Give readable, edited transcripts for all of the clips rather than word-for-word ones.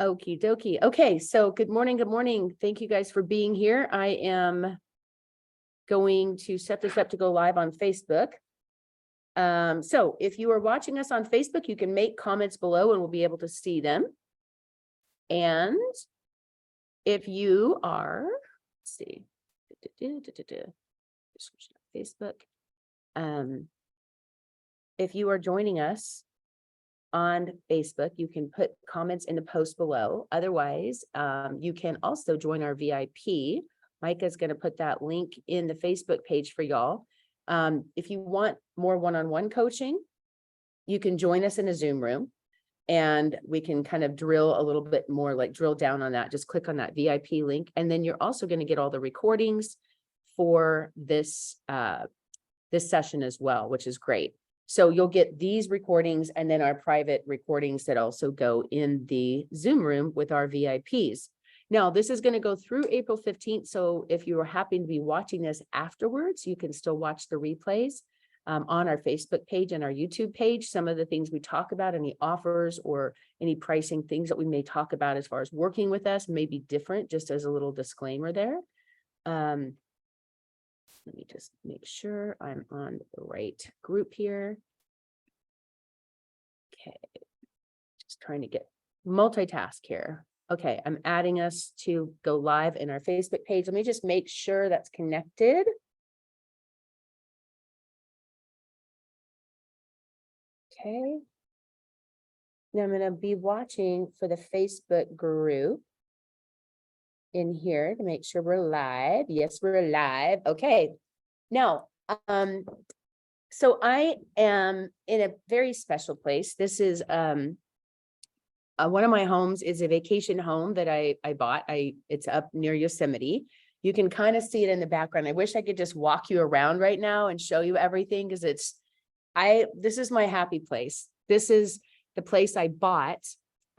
Okie dokie. Okay, so good morning. Good morning. Thank you guys for being here. I am going to set this up to go live on Facebook. So if you are watching us on Facebook, you can make comments below and we'll be able to see them. And if you are, let's see, Facebook. If you are joining us on Facebook, you can put comments in the post below. Otherwise, you can also join our VIP. Micah's going to put that link in the Facebook page for y'all. If you want more one-on-one coaching, you can join us in a Zoom room and we can kind of drill a little bit more, like drill down on that. Just click on that VIP link. And then you're also going to get all the recordings for this, this session as well, which is great. So you'll get these recordings and then our private recordings that also go in the Zoom room with our VIPs. Now, this is going to go through April 15th. So if you are happy to be watching this afterwards, you can still watch the replays on our Facebook page and our YouTube page. Some of the things we talk about, any offers or any pricing things that we may talk about as far as working with us may be different, just as a little disclaimer there. Let me just make sure I'm on the right group here. Okay, just trying to get multitask here. Okay, I'm adding us to go live in our Facebook page. Let me just make sure that's connected. Okay. Now I'm going to be watching for the Facebook group in here to make sure we're live. Yes, we're live. Okay. Now, so I am in a very special place. This is one of my homes is a vacation home that I bought. It's up near Yosemite. You can kind of see it in the background. I wish I could just walk you around right now and show you everything because this is my happy place. This is the place I bought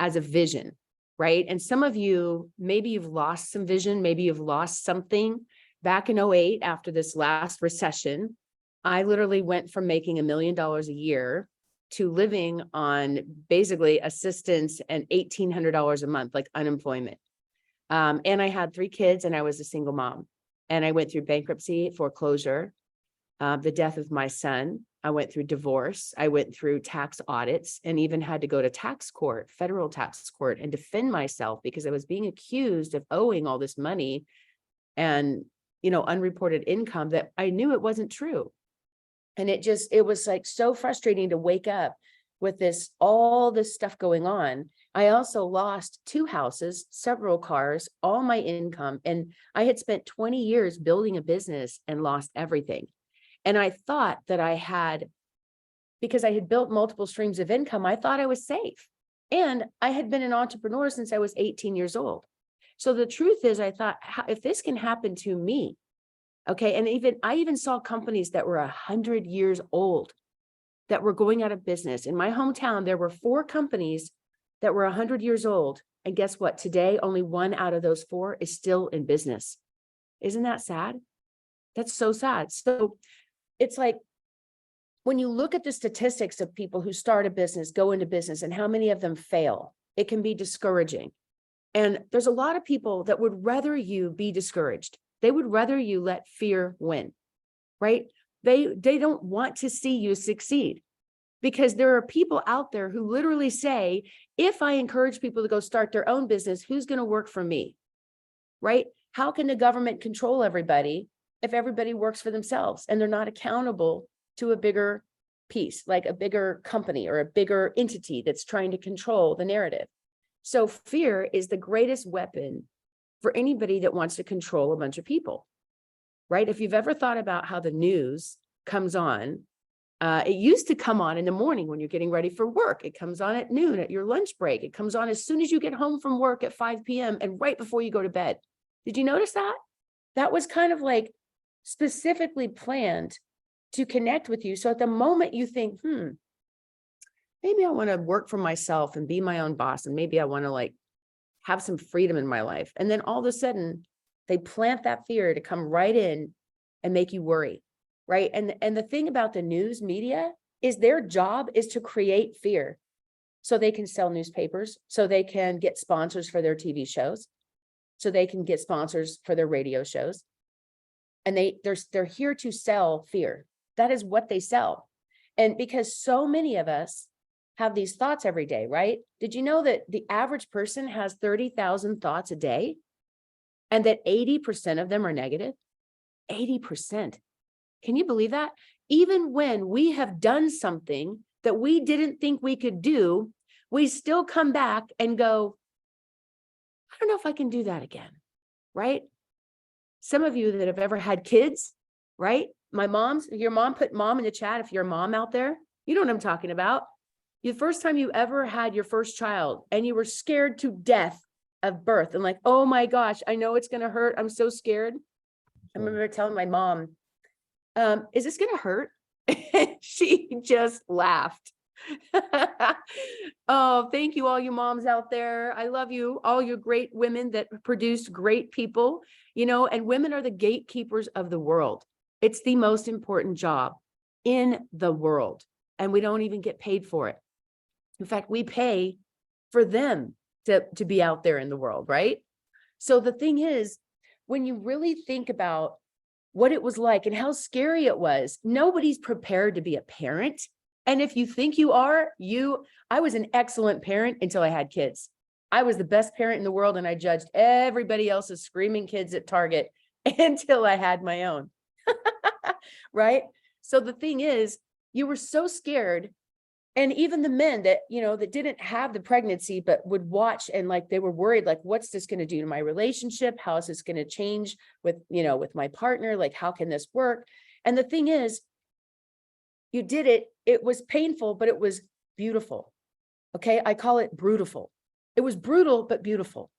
as a vision. Right. And some of you, maybe you've lost some vision, maybe you've lost something. Back in 2008, after this last recession, I literally went from making $1 million a year to living on basically assistance and $1,800 a month, like unemployment. And I had 3 kids and I was a single mom. And I went through bankruptcy, foreclosure, the death of my son. I went through divorce. I went through tax audits and even had to go to tax court, federal tax court, and defend myself because I was being accused of owing all this money and, unreported income that I knew it wasn't true. And it was like so frustrating to wake up with all this stuff going on. I also lost 2 houses, several cars, all my income. And I had spent 20 years building a business and lost everything. And I thought that because I had built multiple streams of income, I thought I was safe. And I had been an entrepreneur since I was 18 years old. So the truth is, I thought, if this can happen to me, okay. And I even saw companies that were 100 years old that were going out of business. In my hometown, there were 4 companies that were 100 years old. And guess what? Today, only 1 out of those 4 is still in business. Isn't that sad? That's so sad. So it's like, when you look at the statistics of people who start a business, go into business, and how many of them fail, it can be discouraging. And there's a lot of people that would rather you be discouraged. They would rather you let fear win, right? They don't want to see you succeed because there are people out there who literally say, if I encourage people to go start their own business, who's going to work for me, right? How can the government control everybody if everybody works for themselves and they're not accountable to a bigger piece, like a bigger company or a bigger entity that's trying to control the narrative? So fear is the greatest weapon for anybody that wants to control a bunch of people, right? If you've ever thought about how the news comes on, it used to come on in the morning when you're getting ready for work. It comes on at noon at your lunch break. It comes on as soon as you get home from work at 5 p.m. and right before you go to bed. Did you notice that? That was kind of like specifically planned to connect with you. So at the moment you think, maybe I want to work for myself and be my own boss. And maybe I want to have some freedom in my life. And then all of a sudden they plant that fear to come right in and make you worry. Right. And the thing about the news media is their job is to create fear. so they can sell newspapers, so they can get sponsors for their TV shows, so they can get sponsors for their radio shows. And they're here to sell fear. That is what they sell. And because so many of us have these thoughts every day, right? Did you know that the average person has 30,000 thoughts a day and that 80% of them are negative? 80%. Can you believe that? Even when we have done something that we didn't think we could do, we still come back and go, I don't know if I can do that again, right? Some of you that have ever had kids, right? Your mom, put mom in the chat if you're a mom out there. You know what I'm talking about. The first time you ever had your first child and you were scared to death of birth and like, oh my gosh, I know it's going to hurt. I'm so scared. I remember telling my mom, is this going to hurt? She just laughed. Oh, thank you, all you moms out there. I love you, all you great women that produced great people, and women are the gatekeepers of the world. It's the most important job in the world, and we don't even get paid for it. In fact, we pay for them to be out there in the world, right? So the thing is, when you really think about what it was like and how scary it was, nobody's prepared to be a parent. And if you think you are, I was an excellent parent until I had kids. I was the best parent in the world, and I judged everybody else's screaming kids at Target until I had my own. Right? So the thing is, you were so scared. And even the men that, that didn't have the pregnancy, but would watch and like, they were worried, like, what's this going to do to my relationship? How is this going to change with, with my partner? Like, how can this work? And the thing is, you did it. It was painful, but it was beautiful. Okay. I call it brutal. It was brutal, but beautiful.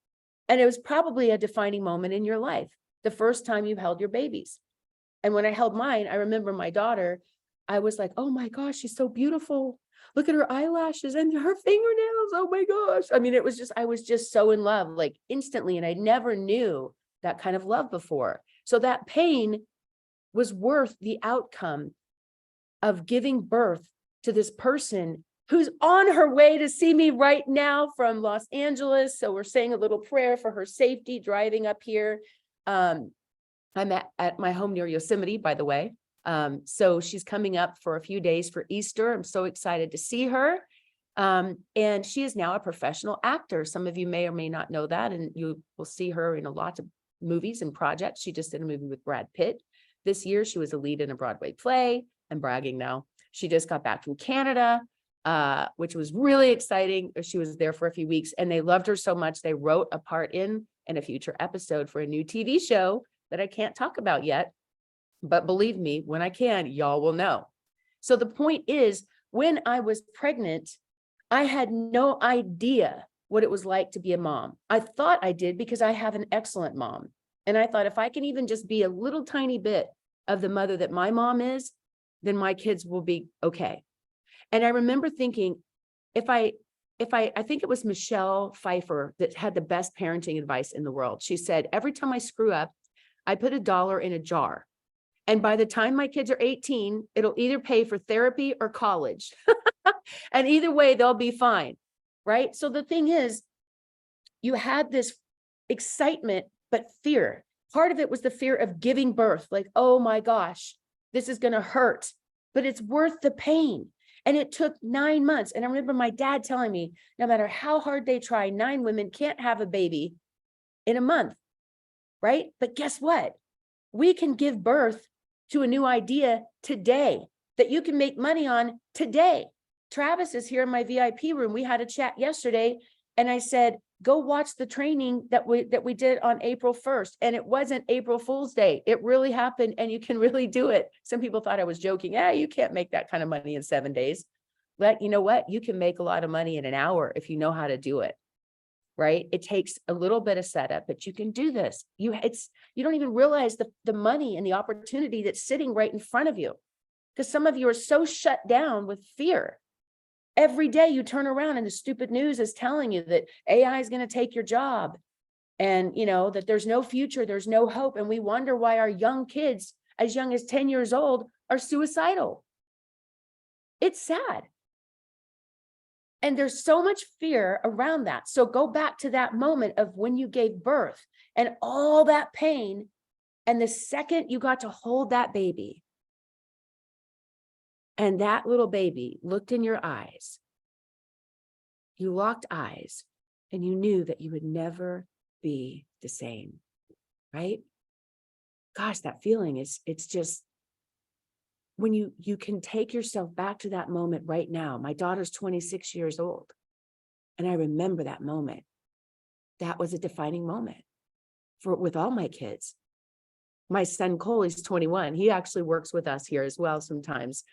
And it was probably a defining moment in your life. The first time you held your babies. And when I held mine, I remember my daughter, I was like, oh my gosh, she's so beautiful. Look at her eyelashes and her fingernails. Oh my gosh. I mean, I was just so in love, like instantly. And I never knew that kind of love before. So that pain was worth the outcome of giving birth to this person who's on her way to see me right now from Los Angeles. So we're saying a little prayer for her safety driving up here. I'm at my home near Yosemite, by the way. So she's coming up for a few days for Easter. I'm so excited to see her. And she is now a professional actor. Some of you may or may not know that, and you will see her in a lot of movies and projects. She just did a movie with Brad Pitt. This year, she was a lead in a Broadway play. I'm bragging now. She just got back from Canada, which was really exciting. She was there for a few weeks, and they loved her so much, they wrote a part in a future episode for a new TV show that I can't talk about yet. But believe me, when I can, y'all will know. So the point is, when I was pregnant, I had no idea what it was like to be a mom. I thought I did because I have an excellent mom. And I thought if I can even just be a little tiny bit of the mother that my mom is, then my kids will be okay. And I remember thinking, I think it was Michelle Pfeiffer that had the best parenting advice in the world. She said, every time I screw up, I put $1 in a jar. And by the time my kids are 18, it'll either pay for therapy or college. And either way, they'll be fine, right? So the thing is, you had this excitement, but fear. Part of it was the fear of giving birth. Like, oh my gosh, this is going to hurt, but it's worth the pain. And it took 9 months. And I remember my dad telling me, no matter how hard they try, 9 women can't have a baby in a month, right? But guess what? We can give birth to a new idea today that you can make money on today. Travis is here in my VIP room. We had a chat yesterday, and I said, go watch the training that we did on April 1st. And it wasn't April Fool's Day. It really happened, and you can really do it. Some people thought I was joking. Yeah, you can't make that kind of money in 7 days. But you know what? You can make a lot of money in an hour if you know how to do it. Right? It takes a little bit of setup, but you can do this. You don't even realize the money and the opportunity that's sitting right in front of you. Because some of you are so shut down with fear. Every day you turn around and the stupid news is telling you that AI is going to take your job, and that there's no future, there's no hope. And we wonder why our young kids, as young as 10 years old, are suicidal. It's sad. And there's so much fear around that. So go back to that moment of when you gave birth and all that pain. And the second you got to hold that baby, and that little baby looked in your eyes, you locked eyes, and you knew that you would never be the same, right? Gosh, that feeling it's just, when you can take yourself back to that moment right now. My daughter's 26 years old, and I remember that moment. That was a defining moment with all my kids. My son Cole is 21. He actually works with us here as well sometimes.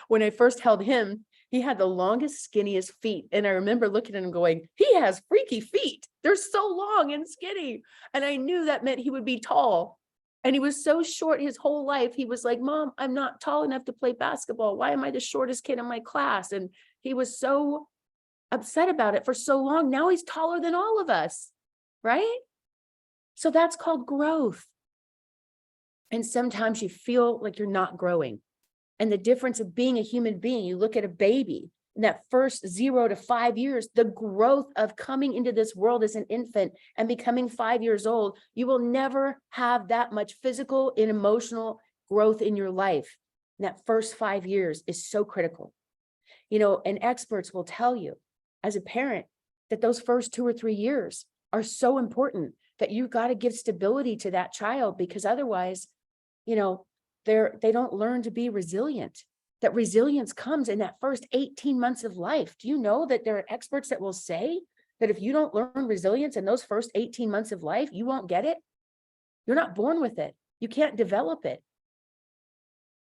When I first held him, he had the longest, skinniest feet. And I remember looking at him going, he has freaky feet. They're so long and skinny. And I knew that meant he would be tall. And he was so short his whole life. He was like, Mom, I'm not tall enough to play basketball. Why am I the shortest kid in my class? And he was so upset about it for so long. Now he's taller than all of us, right? So that's called growth. And sometimes you feel like you're not growing. And the difference of being a human being, you look at a baby in that first 0 to 5 years, the growth of coming into this world as an infant and becoming 5 years old, you will never have that much physical and emotional growth in your life. And that first 5 years is so critical. You know, and experts will tell you as a parent that those first 2 or 3 years are so important, that you've got to give stability to that child, because otherwise, you know, they don't learn to be resilient. That resilience comes in that first 18 months of life. Do you know that there are experts that will say that if you don't learn resilience in those first 18 months of life, you won't get it? You're not born with it. You can't develop it.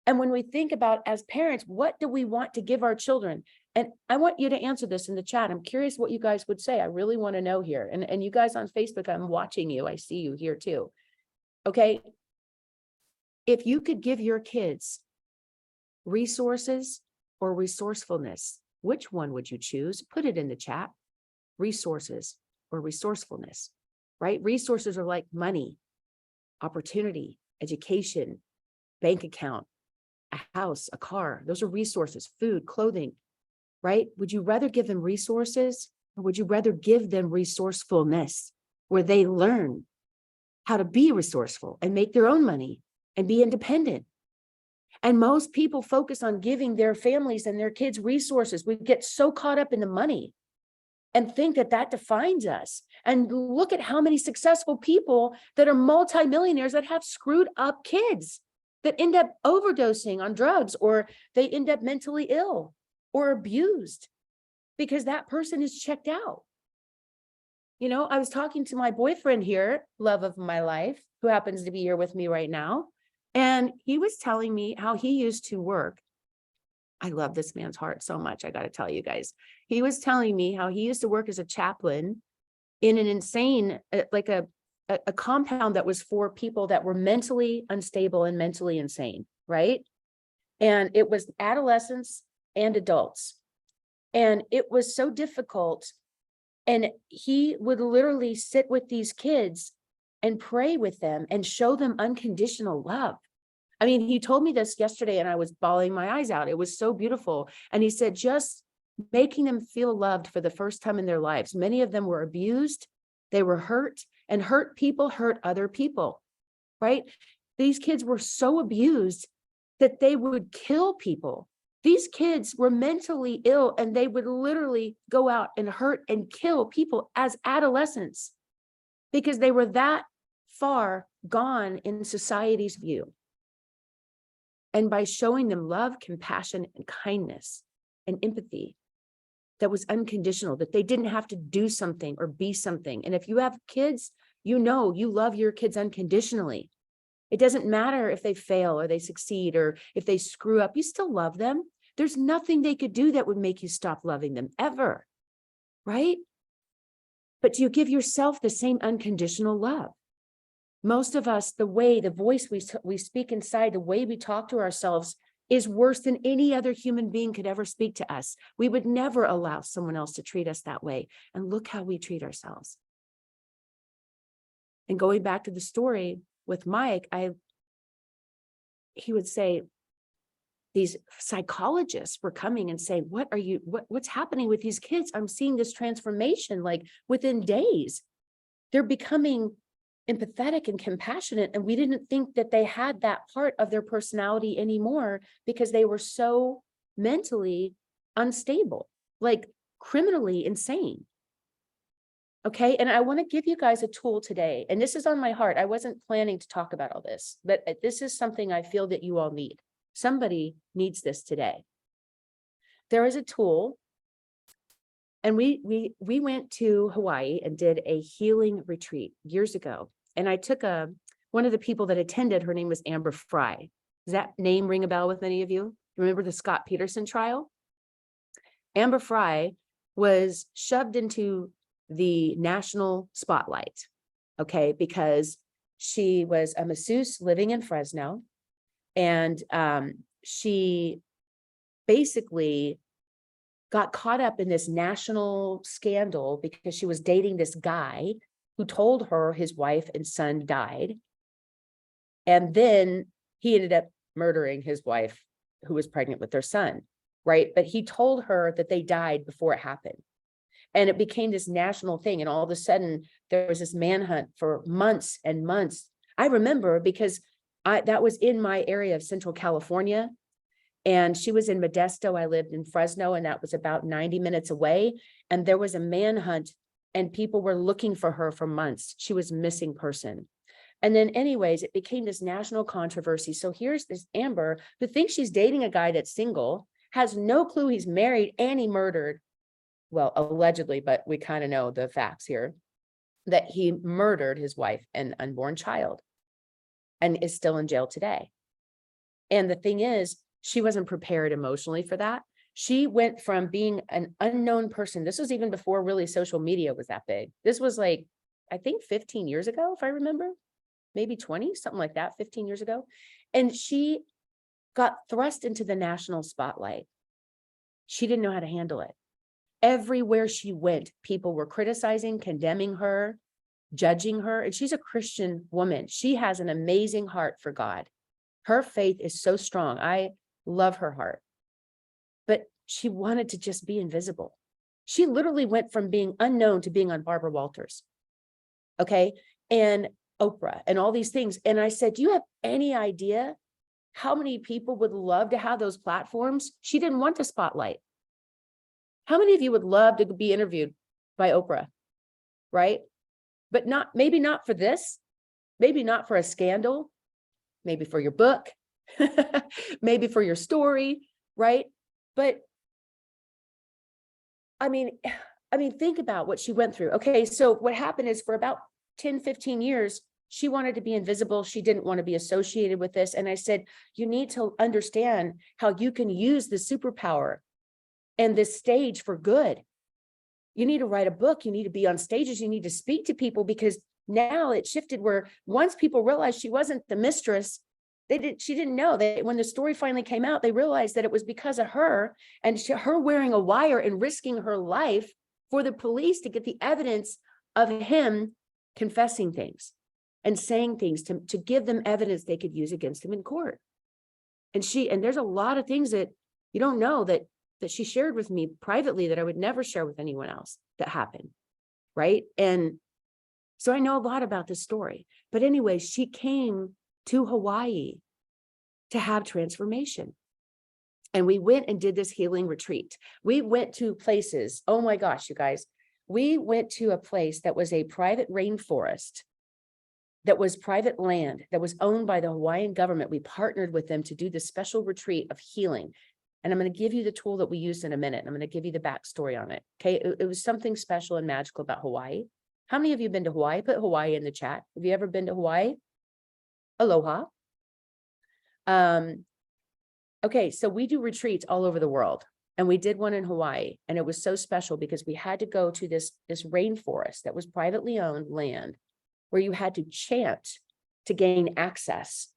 And when we think about, as parents, what do we want to give our children? And I want you to answer this in the chat. I'm curious what you guys would say. I really want to know here. And you guys on Facebook, I'm watching you. I see you here too. Okay. If you could give your kids resources or resourcefulness, which one would you choose? Put it in the chat. Resources or resourcefulness, right? Resources are like money, opportunity, education, bank account, a house, a car. Those are resources, food, clothing, right? Would you rather give them resources, or would you rather give them resourcefulness, where they learn how to be resourceful and make their own money and be independent? And most people focus on giving their families and their kids resources. We get so caught up in the money and think that that defines us. And look at how many successful people that are multimillionaires that have screwed up kids, that end up overdosing on drugs, or they end up mentally ill or abused because that person is checked out. You know, I was talking to my boyfriend here, love of my life, who happens to be here with me right now. And he was telling me how he used to work. I love this man's heart so much. I got to tell you guys, he was telling me how he used to work as a chaplain in an insane, like a compound that was for people that were mentally unstable and mentally insane, right? And it was adolescents and adults. And it was so difficult. And he would literally sit with these kids and pray with them and show them unconditional love. I mean, he told me this yesterday and I was bawling my eyes out. It was so beautiful. And he said, just making them feel loved for the first time in their lives. Many of them were abused, they were hurt, and hurt people hurt other people, right? These kids were so abused that they would kill people. These kids were mentally ill and they would literally go out and hurt and kill people as adolescents because they were that far gone in society's view. And by showing them love, compassion, and kindness and empathy that was unconditional, that they didn't have to do something or be something. And if you have kids, you know you love your kids unconditionally. It doesn't matter if they fail or they succeed or if they screw up, you still love them. There's nothing they could do that would make you stop loving them ever, right? But do you give yourself the same unconditional love? Most of us, the voice we speak inside, the way we talk to ourselves is worse than any other human being could ever speak to us. We would never allow someone else to treat us that way. And look how we treat ourselves. And going back to the story with Mike, he would say, these psychologists were coming and saying, what's happening with these kids? I'm seeing this transformation, like within days. They're becoming empathetic and compassionate. And we didn't think that they had that part of their personality anymore because they were so mentally unstable, like criminally insane. Okay. And I want to give you guys a tool today. And this is on my heart. I wasn't planning to talk about all this, but this is something I feel that you all need. Somebody needs this today. There is a tool. And we went to Hawaii and did a healing retreat years ago. And I took one of the people that attended, her name was Amber Fry. Does that name ring a bell with any of you? Remember the Scott Peterson trial? Amber Fry was shoved into the national spotlight, okay, because she was a masseuse living in Fresno. And she basically got caught up in this national scandal because she was dating this guy who told her his wife and son died. And then he ended up murdering his wife who was pregnant with their son, right? But he told her that they died before it happened. And it became this national thing. And all of a sudden there was this manhunt for months and months. I remember because that was in my area of Central California. And she was in Modesto. I lived in Fresno, and that was about 90 minutes away. And there was a manhunt and people were looking for her for months. She was a missing person. And then anyways, it became this national controversy. So here's this Amber who thinks she's dating a guy that's single, has no clue he's married and he murdered. Well, allegedly, but we kind of know the facts here, that he murdered his wife and unborn child and is still in jail today. And the thing is, she wasn't prepared emotionally for that. She went from being an unknown person. This was even before really social media was that big. This was like, I think 15 years ago, if I remember, maybe 20, something like that, 15 years ago. And she got thrust into the national spotlight. She didn't know how to handle it. Everywhere she went, people were criticizing, condemning her, judging her. And she's a Christian woman. She has an amazing heart for God. Her faith is so strong. I love her heart. But she wanted to just be invisible. She literally went from being unknown to being on Barbara Walters. Okay. And Oprah and all these things. And I said, do you have any idea how many people would love to have those platforms? She didn't want the spotlight. How many of you would love to be interviewed by Oprah? Right? But maybe not for this, maybe not for a scandal, maybe for your book, maybe for your story, right? But I mean, think about what she went through. Okay, so what happened is for about 10, 15 years, she wanted to be invisible. She didn't want to be associated with this. And I said, you need to understand how you can use the superpower and this stage for good. You need to write a book. You need to be on stages. You need to speak to people, because now it shifted where once people realized she wasn't the mistress, she didn't know that when the story finally came out, they realized that it was because of her and her wearing a wire and risking her life for the police to get the evidence of him confessing things and saying things to give them evidence they could use against him in court. And there's a lot of things that you don't know that she shared with me privately that I would never share with anyone else that happened. Right. And so I know a lot about this story, but anyway, she came to Hawaii to have transformation. And we went and did this healing retreat. We went to places. Oh my gosh, you guys, we went to a place that was a private rainforest, that was private land, that was owned by the Hawaiian government. We partnered with them to do this special retreat of healing. And I'm going to give you the tool that we used in a minute. I'm going to give you the backstory on it. Okay. It was something special and magical about Hawaii. How many of you have been to Hawaii? Put Hawaii in the chat. Have you ever been to Hawaii? Aloha. Okay. So we do retreats all over the world, and we did one in Hawaii, and it was so special because we had to go to this rainforest that was privately owned land where you had to chant to gain access.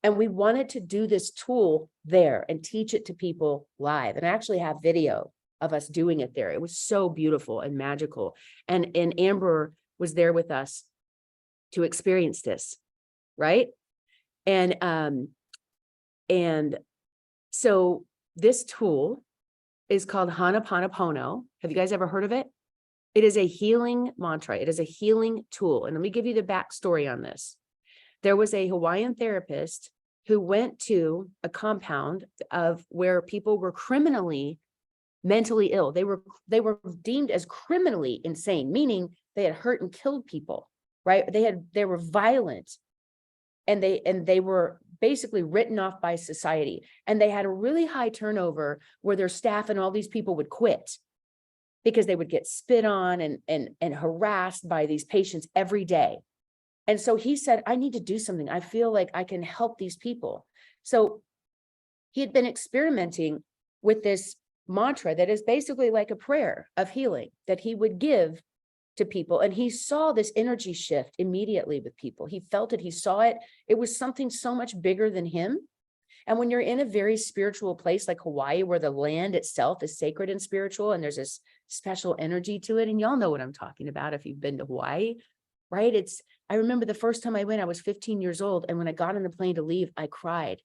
And we wanted to do this tool there and teach it to people live. And I actually have video of us doing it there. It was so beautiful and magical. And Amber was there with us to experience this, right? And So this tool is called Ho'oponopono. Have you guys ever heard of it? It is a healing mantra. It is a healing tool. And let me give you the backstory on this. There was a Hawaiian therapist who went to a compound of where people were criminally mentally ill. They were deemed as criminally insane, meaning they had hurt and killed people, right? They were violent, and they were basically written off by society. And they had a really high turnover where their staff and all these people would quit because they would get spit on and harassed by these patients every day. And so he said, I need to do something. I feel like I can help these people. So he had been experimenting with this mantra that is basically like a prayer of healing that he would give to people. And he saw this energy shift immediately with people. He felt it, he saw it. It was something so much bigger than him. And when you're in a very spiritual place like Hawaii, where the land itself is sacred and spiritual, and there's this special energy to it, and y'all know what I'm talking about if you've been to Hawaii, right? I remember the first time I went, I was 15 years old. And when I got on the plane to leave, I cried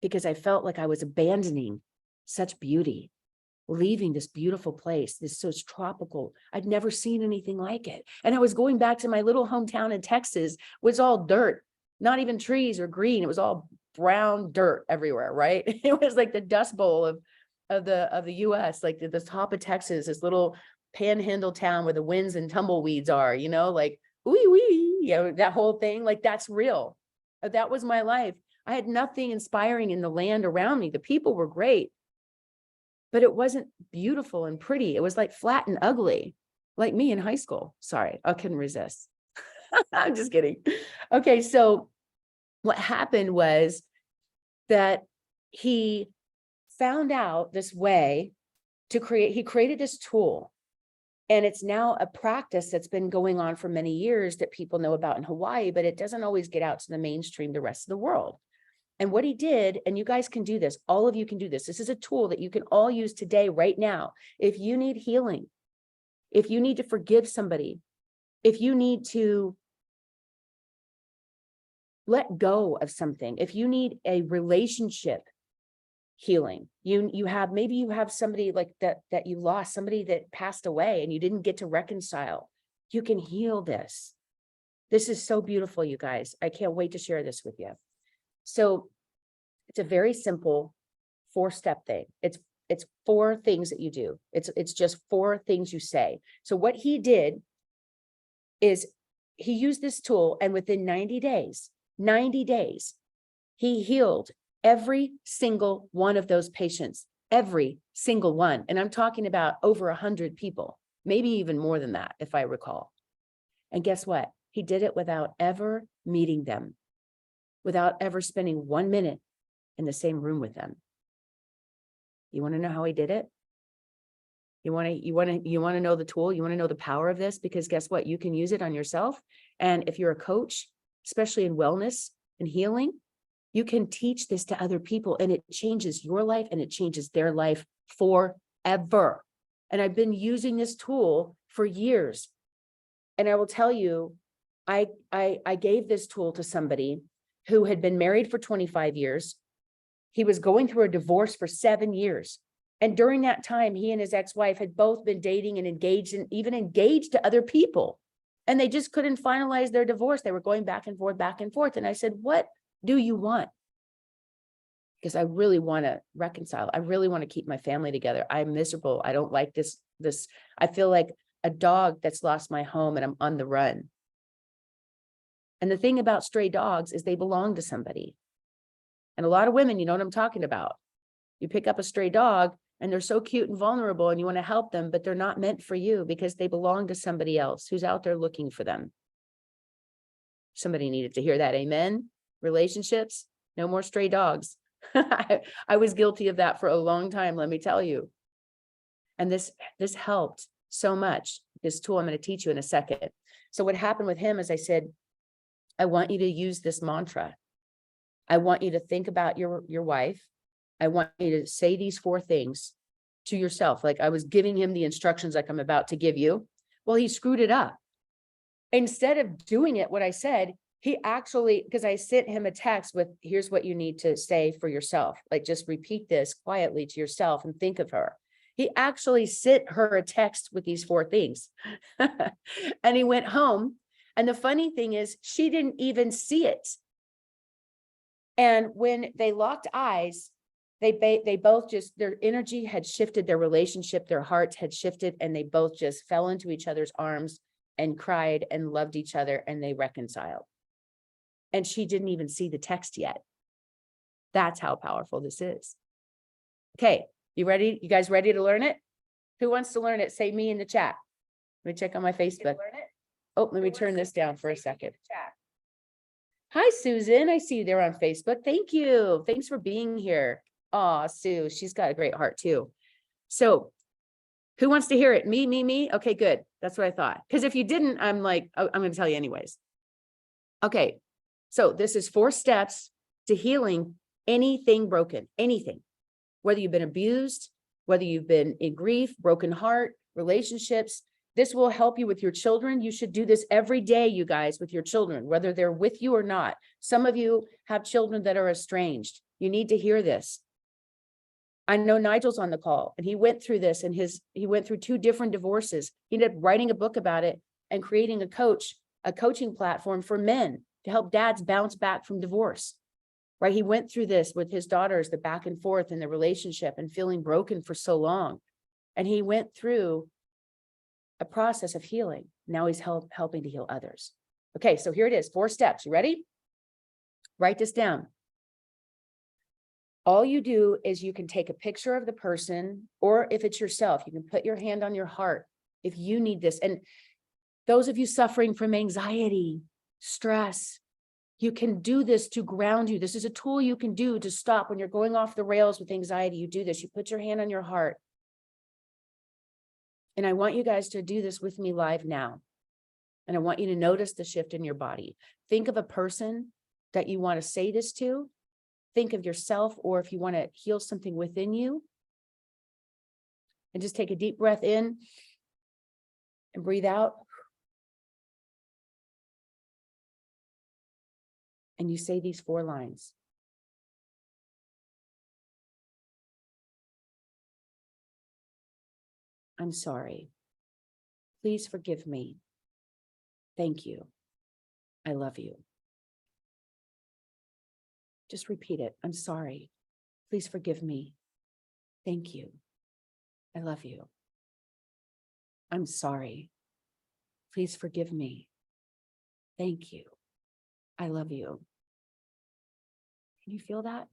because I felt like I was abandoning such beauty, leaving this beautiful place, this so tropical. I'd never seen anything like it. And I was going back to my little hometown in Texas, was all dirt, not even trees or green. It was all brown dirt everywhere, right? It was like the Dust Bowl of the US, like the top of Texas, this little panhandle town where the winds and tumbleweeds are, like wee wee, that whole thing, like that's real. That was my life. I had nothing inspiring in the land around me. The people were great, but it wasn't beautiful and pretty. It was like flat and ugly, like me in high school. Sorry, I couldn't resist. I'm just kidding. Okay, so what happened was that he found out this way to he created this tool. And it's now a practice that's been going on for many years that people know about in Hawaii, but it doesn't always get out to the mainstream, the rest of the world. And what he did, and you guys can do this, all of you can do this. This is a tool that you can all use today, right now. If you need healing, if you need to forgive somebody, if you need to let go of something, if you need a relationship healing, maybe you have somebody like that you lost, somebody that passed away and you didn't get to reconcile, you can heal this. This is so beautiful, you guys. I can't wait to share this with you. So it's a very simple 4-step thing. It's 4 things that you do. It's just 4 things you say. So what he did is he used this tool, and within 90 days, he healed every single one of those patients, every single one. And I'm talking about over 100 people, maybe even more than that, if I recall. And guess what? He did it without ever meeting them, without ever spending 1 minute in the same room with them. You want to know how he did it? You want to know the tool? You want to know the power of this? Because guess what? You can use it on yourself. And if you're a coach, especially in wellness and healing, you can teach this to other people, and it changes your life and it changes their life forever. And I've been using this tool for years. And I will tell you, I gave this tool to somebody who had been married for 25 years. He was going through a divorce for 7 years. And during that time, he and his ex-wife had both been dating and engaged, and even engaged to other people. And they just couldn't finalize their divorce. They were going back and forth, back and forth. And I said, what do you want? Because I really want to reconcile. I really want to keep my family together. I'm miserable. I don't like this. I feel like a dog that's lost my home and I'm on the run. And the thing about stray dogs is they belong to somebody. And a lot of women, you know what I'm talking about. You pick up a stray dog and they're so cute and vulnerable and you want to help them, but they're not meant for you because they belong to somebody else who's out there looking for them. Somebody needed to hear that. Amen. Relationships, no more stray dogs. I was guilty of that for a long time, let me tell you. And this helped so much. This tool I'm going to teach you in a second. So what happened with him is I said, I want you to use this mantra. I want you to think about your wife. I want you to say these 4 things to yourself. Like I was giving him the instructions like I'm about to give you. Well, he screwed it up. Instead of doing it, what I said, He actually, because I sent him a text with, here's what you need to say for yourself. Like, just repeat this quietly to yourself and think of her. He actually sent her a text with these 4 things. And he went home. And the funny thing is, she didn't even see it. And when they locked eyes, they both just, their energy had shifted, their relationship, their hearts had shifted, and they both just fell into each other's arms and cried and loved each other, and they reconciled. And she didn't even see the text yet. That's how powerful this is. Okay, you ready? You guys ready to learn it? Who wants to learn it? Say me in the chat. Let me check on my Facebook. Oh, let me turn this down for a second. Hi, Susan. I see you there on Facebook. Thank you. Thanks for being here. Oh, Sue, she's got a great heart too. So who wants to hear it? Me? Okay, good. That's what I thought. Because if you didn't, I'm like, oh, I'm going to tell you anyways. Okay. So this is 4 steps to healing anything broken, anything, whether you've been abused, whether you've been in grief, broken heart, relationships. This will help you with your children. You should do this every day, you guys, with your children, whether they're with you or not. Some of you have children that are estranged. You need to hear this. I know Nigel's on the call, and he went through this, and he went through 2 different divorces. He ended up writing a book about it and creating a coaching platform for men to help dads bounce back from divorce, right? He went through this with his daughters, the back and forth in the relationship and feeling broken for so long. And he went through a process of healing. Now he's helping to heal others. Okay, so here it is, 4 steps. You ready? Write this down. All you do is you can take a picture of the person, or if it's yourself, you can put your hand on your heart if you need this. And those of you suffering from anxiety, stress, you can do this to ground you. This is a tool you can do to stop when you're going off the rails with anxiety. You do this, you put your hand on your heart. And I want you guys to do this with me live now. And I want you to notice the shift in your body. Think of a person that you want to say this to. Think of yourself, or if you want to heal something within you. And just take a deep breath in and breathe out. And you say these 4 lines. I'm sorry. Please forgive me. Thank you. I love you. Just repeat it. I'm sorry. Please forgive me. Thank you. I love you. I'm sorry. Please forgive me. Thank you. I love you. Can you feel that?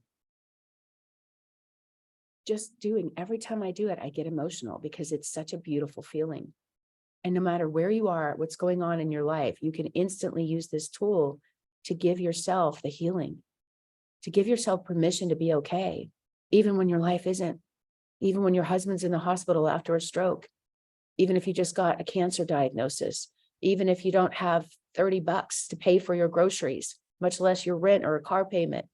Just doing, every time I do it, I get emotional because it's such a beautiful feeling. And no matter where you are, what's going on in your life, you can instantly use this tool to give yourself the healing, to give yourself permission to be okay, even when your life isn't, even when your husband's in the hospital after a stroke, even if you just got a cancer diagnosis, even if you don't have $30 to pay for your groceries, much less your rent or a car payment.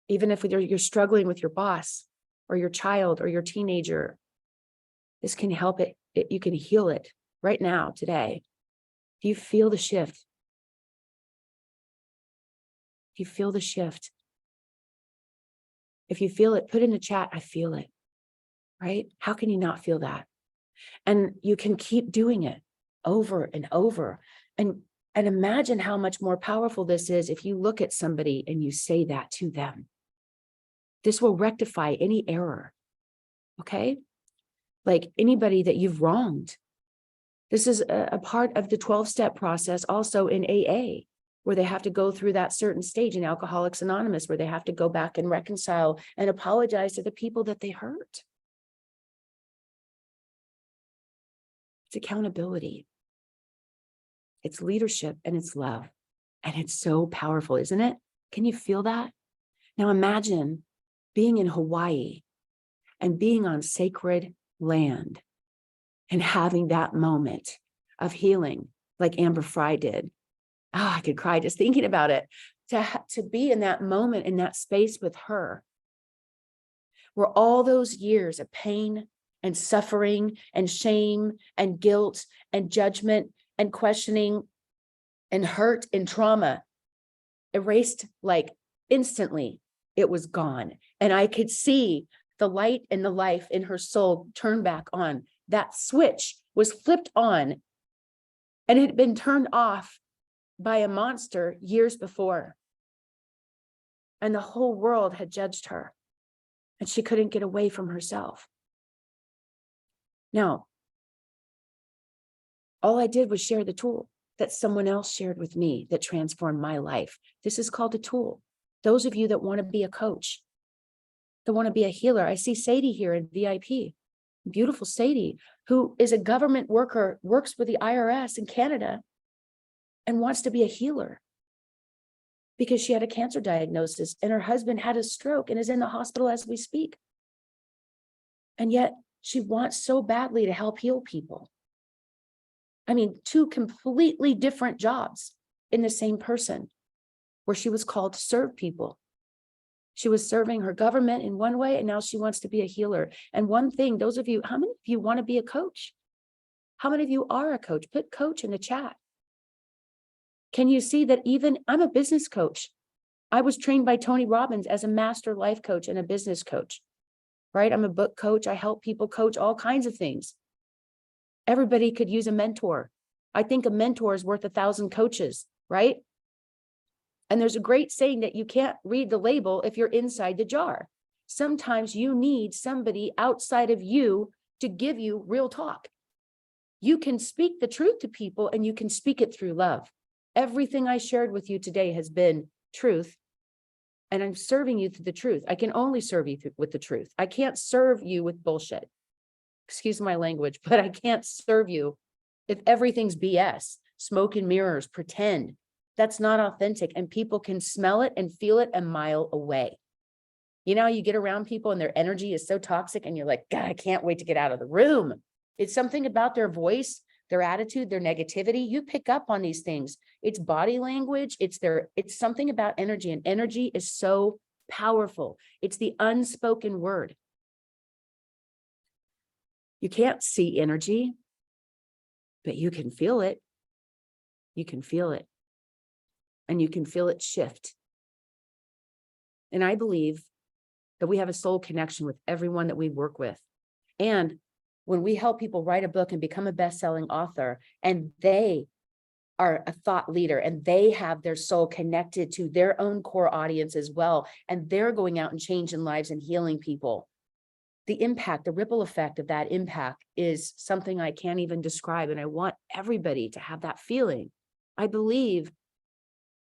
Even if you're struggling with your boss or your child or your teenager, this can help it. You can heal it right now, today. Do you feel the shift? Do you feel the shift? If you feel it, put in the chat, I feel it, right? How can you not feel that? And you can keep doing it over and over. And imagine how much more powerful this is if you look at somebody and you say that to them. This will rectify any error, okay? Like anybody that you've wronged. This is a part of the 12-step process also in AA, where they have to go through that certain stage in Alcoholics Anonymous, where they have to go back and reconcile and apologize to the people that they hurt. It's accountability. It's leadership, and it's love. And it's so powerful, isn't it? Can you feel that? Now imagine being in Hawaii and being on sacred land and having that moment of healing like Amber Fry did. Oh, I could cry just thinking about it. To be in that moment, in that space with her, where all those years of pain and suffering and shame and guilt and judgment and questioning and hurt and trauma erased like instantly. It was gone. And I could see the light and the life in her soul turn back on. That switch was flipped on, and it had been turned off by a monster years before. And the whole world had judged her, and she couldn't get away from herself. Now, all I did was share the tool that someone else shared with me that transformed my life. This is called a tool. Those of you that want to be a coach, that want to be a healer. I see Sadie here in VIP, beautiful Sadie, who is a government worker, works with the IRS in Canada, and wants to be a healer because she had a cancer diagnosis and her husband had a stroke and is in the hospital as we speak. And yet she wants so badly to help heal people. I mean, two completely different jobs in the same person, where she was called to serve people. She was serving her government in one way, and now she wants to be a healer. And one thing, those of you, how many of you want to be a coach? How many of you are a coach? Put coach in the chat. Can you see that even I'm a business coach? I was trained by Tony Robbins as a master life coach and a business coach, right? I'm a book coach. I help people coach all kinds of things. Everybody could use a mentor. I think a mentor is worth 1,000 coaches, right? And there's a great saying that you can't read the label if you're inside the jar. Sometimes you need somebody outside of you to give you real talk. You can speak the truth to people, and you can speak it through love. Everything I shared with you today has been truth, and I'm serving you through the truth. I can only serve you with the truth. I can't serve you with bullshit. Excuse my language, but I can't serve you if everything's BS, smoke and mirrors, pretend. That's not authentic, and people can smell it and feel it a mile away. You know, you get around people and their energy is so toxic and you're like, God, I can't wait to get out of the room. It's something about their voice, their attitude, their negativity. You pick up on these things. It's body language. It's something about energy, and energy is so powerful. It's the unspoken word. You can't see energy, but you can feel it. You can feel it. And you can feel it shift. And I believe that we have a soul connection with everyone that we work with. And when we help people write a book and become a best-selling author, and they are a thought leader and they have their soul connected to their own core audience as well, and they're going out and changing lives and healing people, the impact, the ripple effect of that impact is something I can't even describe. And I want everybody to have that feeling. I believe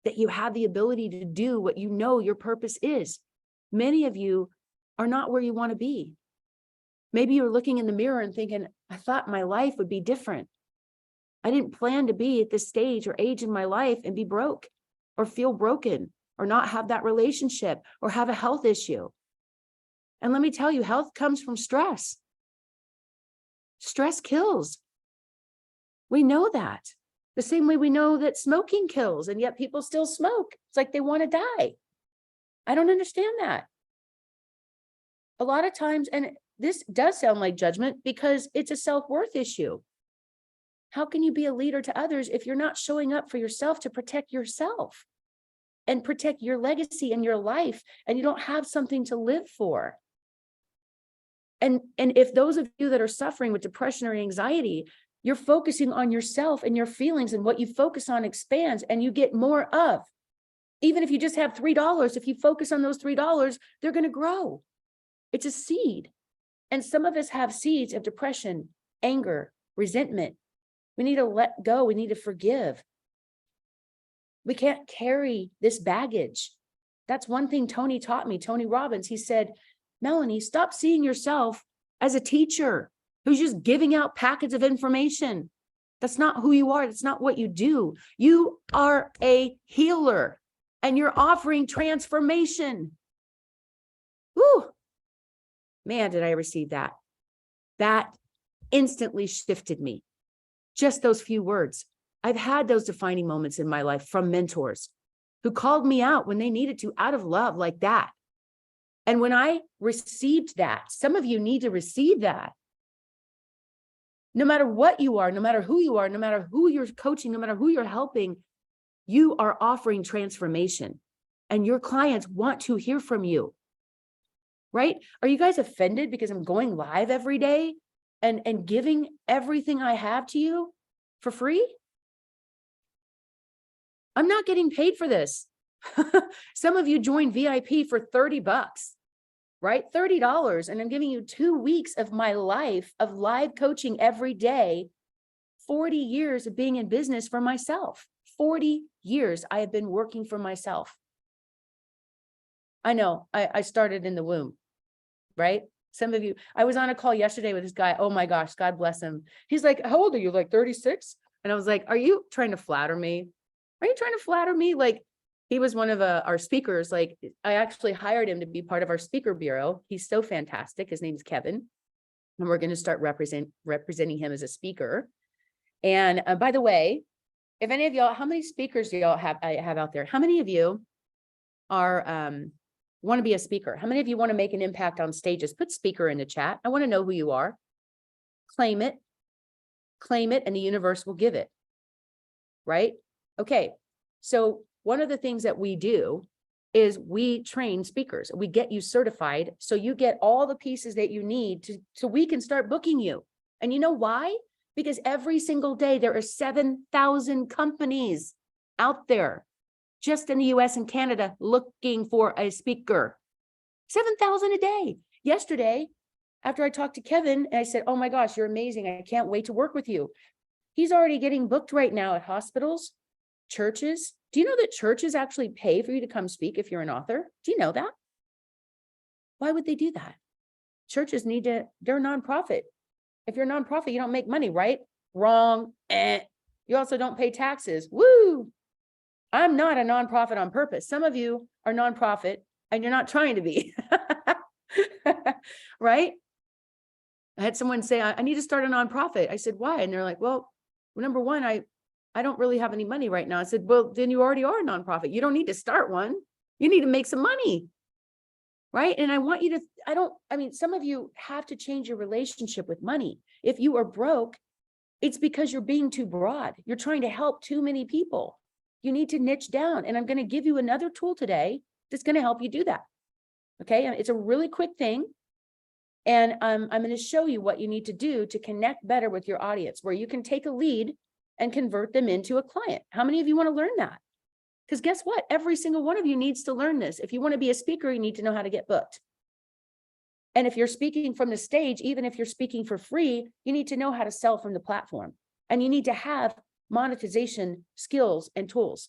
that you have the ability to do what you know your purpose is. Many of you are not where you want to be. Maybe you're looking in the mirror and thinking, I thought my life would be different. I didn't plan to be at this stage or age in my life and be broke or feel broken or not have that relationship or have a health issue. And let me tell you, health comes from stress. Stress kills. We know that. The same way we know that smoking kills, and yet people still smoke. It's like they want to die. I don't understand that. A lot of times, and this does sound like judgment because it's a self-worth issue. How can you be a leader to others if you're not showing up for yourself to protect yourself and protect your legacy and your life, and you don't have something to live for? And if those of you that are suffering with depression or anxiety, you're focusing on yourself and your feelings, and what you focus on expands and you get more of. Even if you just have $3, if you focus on those $3, they're going to grow. It's a seed. And some of us have seeds of depression, anger, resentment. We need to let go. We need to forgive. We can't carry this baggage. That's one thing Tony taught me, Tony Robbins. He said, Melanie, stop seeing yourself as a teacher who's just giving out packets of information. That's not who you are. That's not what you do. You are a healer, and you're offering transformation. Woo! Man, did I receive that. That instantly shifted me. Just those few words. I've had those defining moments in my life from mentors who called me out when they needed to, out of love, like that. And when I received that, some of you need to receive that. No matter what you are, no matter who you are, no matter who you're coaching, no matter who you're helping, You are offering transformation and your clients want to hear from you, right? Are you guys offended because I'm going live every day and giving everything I have to you for free? I'm not getting paid for this. Some of you joined VIP for 30 bucks, right? $30. And I'm giving you 2 weeks of my life of live coaching every day, 40 years of being in business for myself. 40 years I have been working for myself. I know I started in the womb, right? Some of you, I was on a call yesterday with this guy. Oh my gosh, God bless him. He's like, how old are you? Like 36? And I was like, are you trying to flatter me? Are you trying to flatter me? Like, he was one of our speakers. Like, I actually hired him to be part of our speaker bureau. He's so fantastic. His name's Kevin. And we're going to start representing him as a speaker. And by the way, if any of y'all, how many speakers do y'all have out there? How many of you are want to be a speaker? How many of you want to make an impact on stages? Put speaker in the chat. I want to know who you are. Claim it, and the universe will give it, right? Okay, so one of the things that we do is we train speakers. We get you certified so you get all the pieces that you need so we can start booking you. And you know why? Because every single day there are 7,000 companies out there just in the US and Canada looking for a speaker. 7,000 a day. Yesterday, after I talked to Kevin, and I said, oh my gosh, you're amazing. I can't wait to work with you. He's already getting booked right now at hospitals, churches. Do you know that churches actually pay for you to come speak if you're an author? Do you know that? Why would they do that? Churches they're a nonprofit. If you're a nonprofit, you don't make money, right? Wrong. You also don't pay taxes. Woo! I'm not a nonprofit on purpose. Some of you are nonprofit and you're not trying to be, right? I had someone say, I need to start a nonprofit. I said, why? And they're like, well, number one, I don't really have any money right now. I said, well, then you already are a nonprofit. You don't need to start one. You need to make some money, right? And I want you to, some of you have to change your relationship with money. If you are broke, it's because you're being too broad. You're trying to help too many people. You need to niche down. And I'm going to give you another tool today that's going to help you do that. Okay. It's a really quick thing. And I'm going to show you what you need to do to connect better with your audience, where you can take a lead and convert them into a client. How many of you want to learn that? Because guess what? Every single one of you needs to learn this. If you want to be a speaker, you need to know how to get booked. And if you're speaking from the stage, even if you're speaking for free, you need to know how to sell from the platform. And you need to have monetization skills and tools.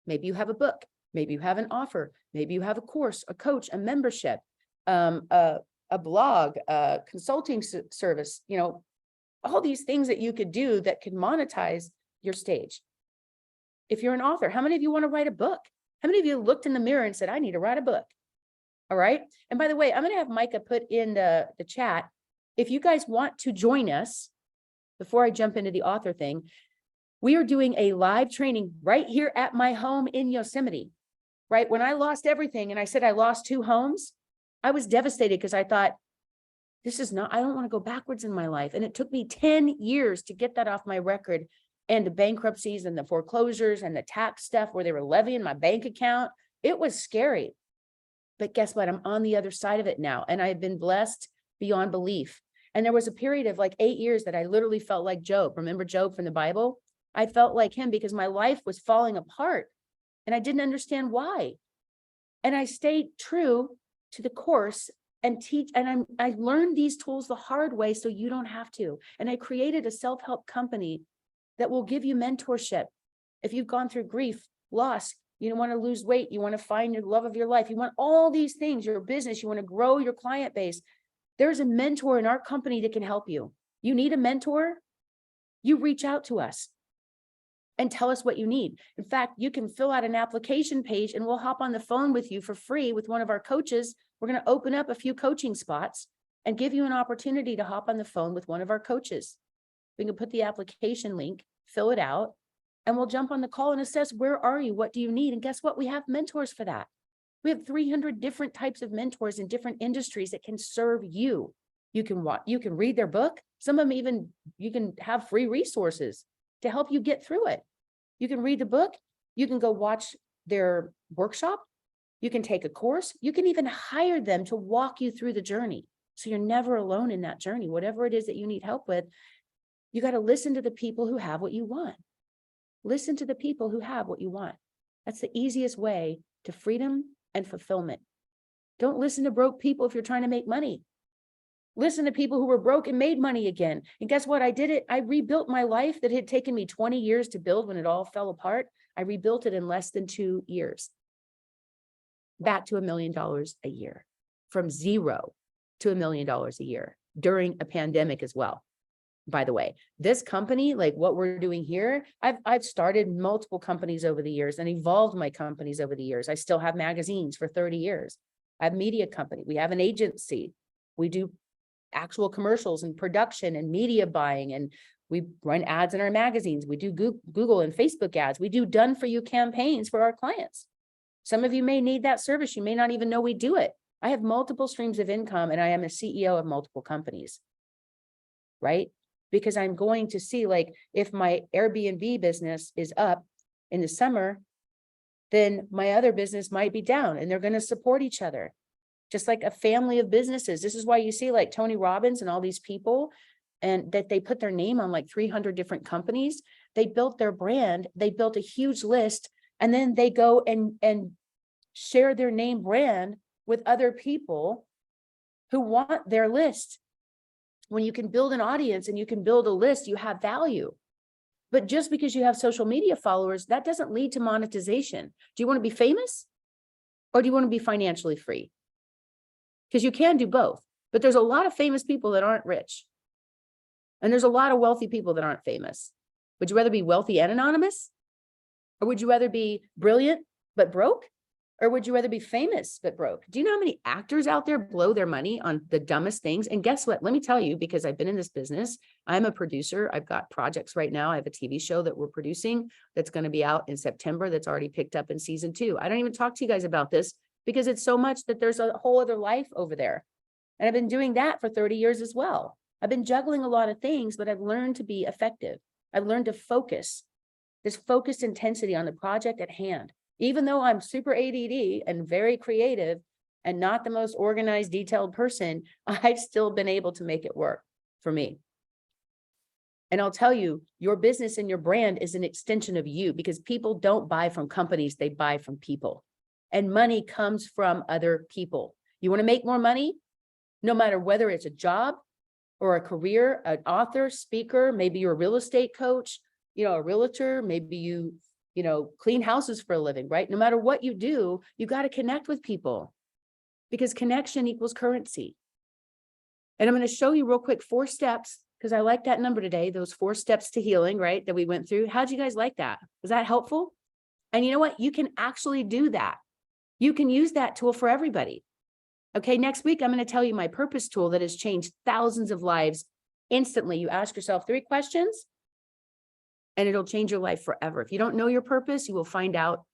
Maybe you have a book. Maybe you have an offer. Maybe you have a course, a coach, a membership, a blog, a consulting service, all these things that you could do that could monetize your stage. If you're an author, how many of you want to write a book? How many of you looked in the mirror and said, I need to write a book? All right. And by the way, I'm going to have Micah put in the chat. If you guys want to join us, before I jump into the author thing, we are doing a live training right here at my home in Yosemite, right? When I lost everything and I said I lost 2 homes, I was devastated because I thought, I don't want to go backwards in my life. And it took me 10 years to get that off my record, and the bankruptcies and the foreclosures and the tax stuff where they were levying my bank account. It was scary. But guess what? I'm on the other side of it now. And I've been blessed beyond belief. And there was a period of like 8 years that I literally felt like Job. Remember Job from the Bible? I felt like him because my life was falling apart and I didn't understand why. And I stayed true to the course and teach. And I learned these tools the hard way so you don't have to. And I created a self-help company that will give you mentorship. If you've gone through grief, loss, you don't want to lose weight, you want to find your love of your life, you want all these things, your business, you want to grow your client base. There's a mentor in our company that can help you. You need a mentor? You reach out to us and tell us what you need. In fact, you can fill out an application page and we'll hop on the phone with you for free with one of our coaches. We're going to open up a few coaching spots and give you an opportunity to hop on the phone with one of our coaches. We can put the application link, fill it out, and we'll jump on the call and assess, where are you? What do you need? And guess what? We have mentors for that. We have 300 different types of mentors in different industries that can serve you. You can read their book. Some of them even, you can have free resources to help you get through it. You can read the book You can go watch their workshop. You can take a course. You can even hire them to walk you through the journey. So you're never alone in that journey. Whatever it is that you need help with, you got to listen to the people who have what you want. Listen to the people who have what you want. That's the easiest way to freedom and fulfillment. Don't listen to broke people if you're trying to make money. Listen to people who were broke and made money again. And guess what? I did it. I rebuilt my life that had taken me 20 years to build when it all fell apart. I rebuilt it in less than 2 years. Back to $1 million a year, from zero to $1 million a year during a pandemic as well. By the way, this company, like what we're doing here, I've started multiple companies over the years and evolved my companies over the years. I still have magazines for 30 years. I have a media company. We have an agency. We do actual commercials and production and media buying, and we run ads in our magazines. We do Google and Facebook ads. We do done for you campaigns for our clients. Some of you may need that service. You may not even know we do it. I have multiple streams of income and I am a CEO of multiple companies, right? Because I'm going to see, like, if my Airbnb business is up in the summer, then my other business might be down, and they're going to support each other. Just like a family of businesses. This is why you see like Tony Robbins and all these people, and that they put their name on like 300 different companies. They built their brand. They built a huge list, and then they go and share their name brand with other people who want their list. When you can build an audience and you can build a list, you have value. But just because you have social media followers, that doesn't lead to monetization. Do you want to be famous, or do you want to be financially free? Because you can do both, but there's a lot of famous people that aren't rich. And there's a lot of wealthy people that aren't famous. Would you rather be wealthy and anonymous? Or would you rather be brilliant but broke? Or would you rather be famous but broke? Do you know how many actors out there blow their money on the dumbest things? And guess what? Let me tell you, because I've been in this business, I'm a producer. I've got projects right now. I have a TV show that we're producing that's going to be out in September that's already picked up in season 2. I don't even talk to you guys about this because it's so much that there's a whole other life over there. And I've been doing that for 30 years as well. I've been juggling a lot of things, but I've learned to be effective. I've learned to focus, this focused intensity on the project at hand. Even though I'm super ADD and very creative and not the most organized, detailed person, I've still been able to make it work for me. And I'll tell you, your business and your brand is an extension of you, because people don't buy from companies, they buy from people. And money comes from other people. You want to make more money? No matter whether it's a job or a career, an author, speaker, maybe you're a real estate coach, a realtor, maybe you clean houses for a living, right? No matter what you do, you got to connect with people, because connection equals currency. And I'm going to show you real quick 4 steps, because I like that number today, those 4 steps to healing, right? That we went through. How'd you guys like that? Was that helpful? And you know what? You can actually do that. You can use that tool for everybody. Okay, next week, I'm going to tell you my purpose tool that has changed thousands of lives instantly. You ask yourself 3 questions, and it'll change your life forever. If you don't know your purpose, you will find out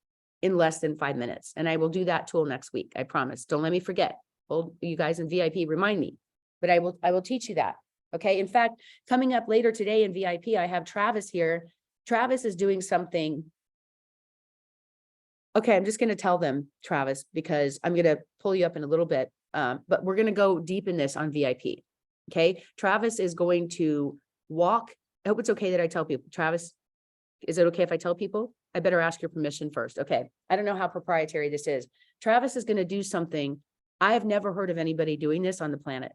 in less than 5 minutes. And I will do that tool next week. I promise. Don't let me forget. Well, you guys in VIP, remind me, but I will teach you that. Okay. In fact, coming up later today in VIP, I have Travis here. Travis is doing something. Okay. I'm just going to tell them, Travis, because I'm going to pull you up in a little bit. But we're going to go deep in this on VIP. Okay. Travis is going to walk. I hope it's okay that I tell people. Travis, is it okay if I tell people? I better ask your permission first. Okay. I don't know how proprietary this is. Travis is going to do something. I have never heard of anybody doing this on the planet.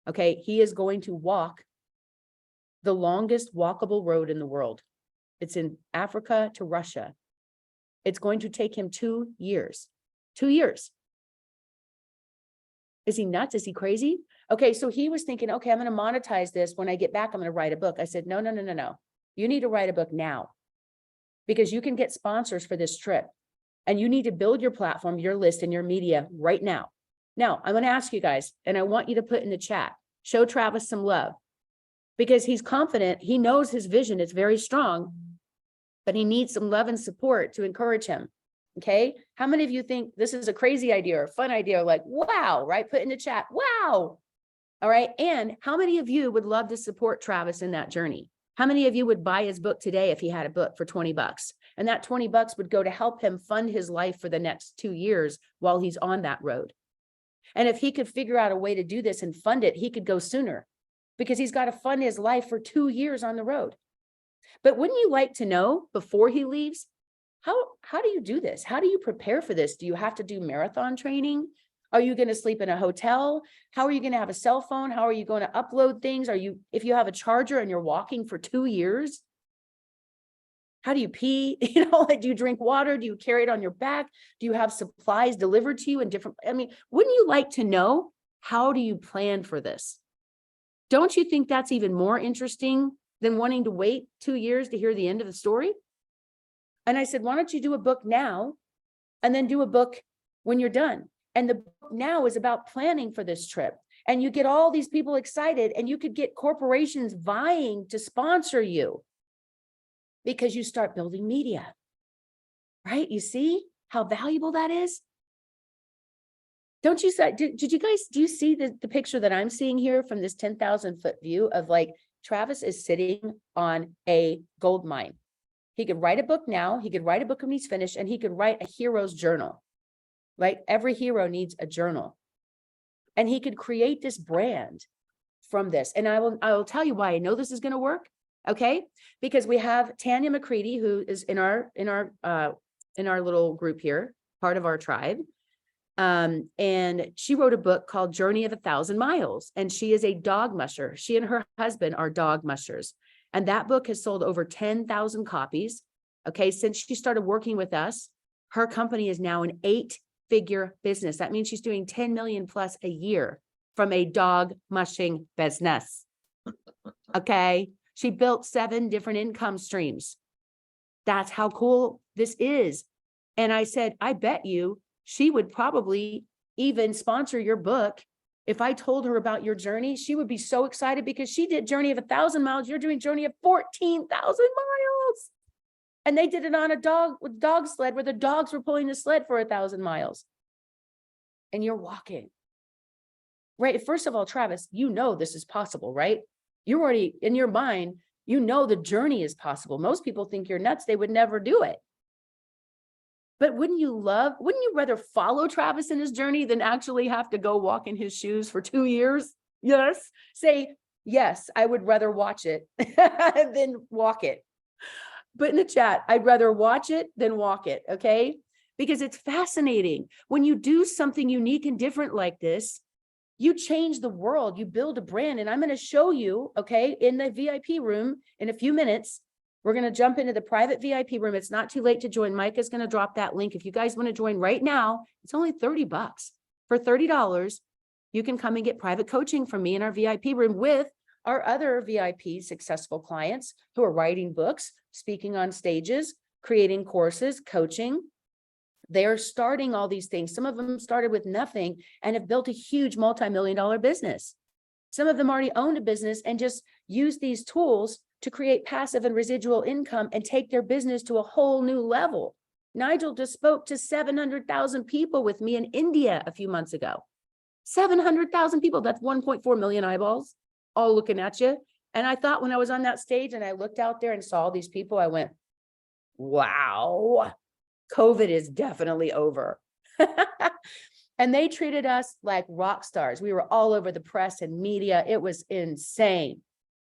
Okay. He is going to walk the longest walkable road in the world. It's in Africa to Russia. It's going to take him 2 years. 2 years. Is he nuts? Is he crazy? Okay, so he was thinking, okay, I'm going to monetize this. When I get back, I'm going to write a book. I said, no. You need to write a book now, because you can get sponsors for this trip, and you need to build your platform, your list, and your media right now. Now, I'm going to ask you guys, and I want you to put in the chat, show Travis some love, because he's confident. He knows his vision is very strong, but he needs some love and support to encourage him. Okay. How many of you think this is a crazy idea or a fun idea? Like, wow, right? Put in the chat. Wow. All right. And how many of you would love to support Travis in that journey? How many of you would buy his book today if he had a book for 20 bucks? And that 20 bucks would go to help him fund his life for the next 2 years while he's on that road. And if he could figure out a way to do this and fund it, he could go sooner because he's got to fund his life for 2 years on the road. But wouldn't you like to know before he leaves, how do you do this? How do you prepare for this? Do you have to do marathon training? Are you going to sleep in a hotel? How are you going to have a cell phone? How are you going to upload things? If you have a charger and you're walking for 2 years, how do you pee? Do you drink water? Do you carry it on your back? Do you have supplies delivered to you in different, wouldn't you like to know, how do you plan for this? Don't you think that's even more interesting than wanting to wait 2 years to hear the end of the story? And I said, why don't you do a book now and then do a book when you're done? And the book now is about planning for this trip. And you get all these people excited, and you could get corporations vying to sponsor you because you start building media, right? You see how valuable that is? Don't you say, do you see the picture that I'm seeing here from this 10,000 foot view of Travis is sitting on a gold mine. He could write a book now, he could write a book when he's finished, and he could write a hero's journal, right? Every hero needs a journal. And he could create this brand from this. And I will tell you why I know this is going to work. Okay. Because we have Tanya McCready, who is in our little group here, part of our tribe. And she wrote a book called Journey of 1,000 Miles. And she is a dog musher. She and her husband are dog mushers. And that book has sold over 10,000 copies. Okay. Since she started working with us, her company is now an 8-figure business. That means she's doing 10 million plus a year from a dog mushing business. Okay. She built 7 different income streams. That's how cool this is. And I said, I bet you she would probably even sponsor your book. If I told her about your journey, she would be so excited because she did Journey of 1,000 Miles. You're doing Journey of 14,000 miles. And they did it on a dog sled where the dogs were pulling the sled for 1,000 miles. And you're walking. Right. First of all, Travis, this is possible, right? You're already in your mind, the journey is possible. Most people think you're nuts. They would never do it. But wouldn't you rather follow Travis in his journey than actually have to go walk in his shoes for 2 years? Yes. Say, yes, I would rather watch it than walk it. Put in the chat, I'd rather watch it than walk it. Okay. Because it's fascinating. When you do something unique and different like this, you change the world, you build a brand. And I'm going to show you, okay, in the VIP room in a few minutes. We're going to jump into the private VIP room. It's not too late to join. Micah's going to drop that link. If you guys want to join right now, it's only $30. For $30, you can come and get private coaching from me in our VIP room with our other VIP successful clients who are writing books, speaking on stages, creating courses, coaching. They're starting all these things. Some of them started with nothing and have built a huge multi-million-dollar business. Some of them already owned a business and just use these tools to create passive and residual income and take their business to a whole new level. Nigel just spoke to 700,000 people with me in India a few months ago. 700,000 people. That's 1.4 million eyeballs all looking at you. And I thought when I was on that stage and I looked out there and saw all these people, I went, wow, COVID is definitely over. And they treated us like rock stars. We were all over the press and media. It was insane.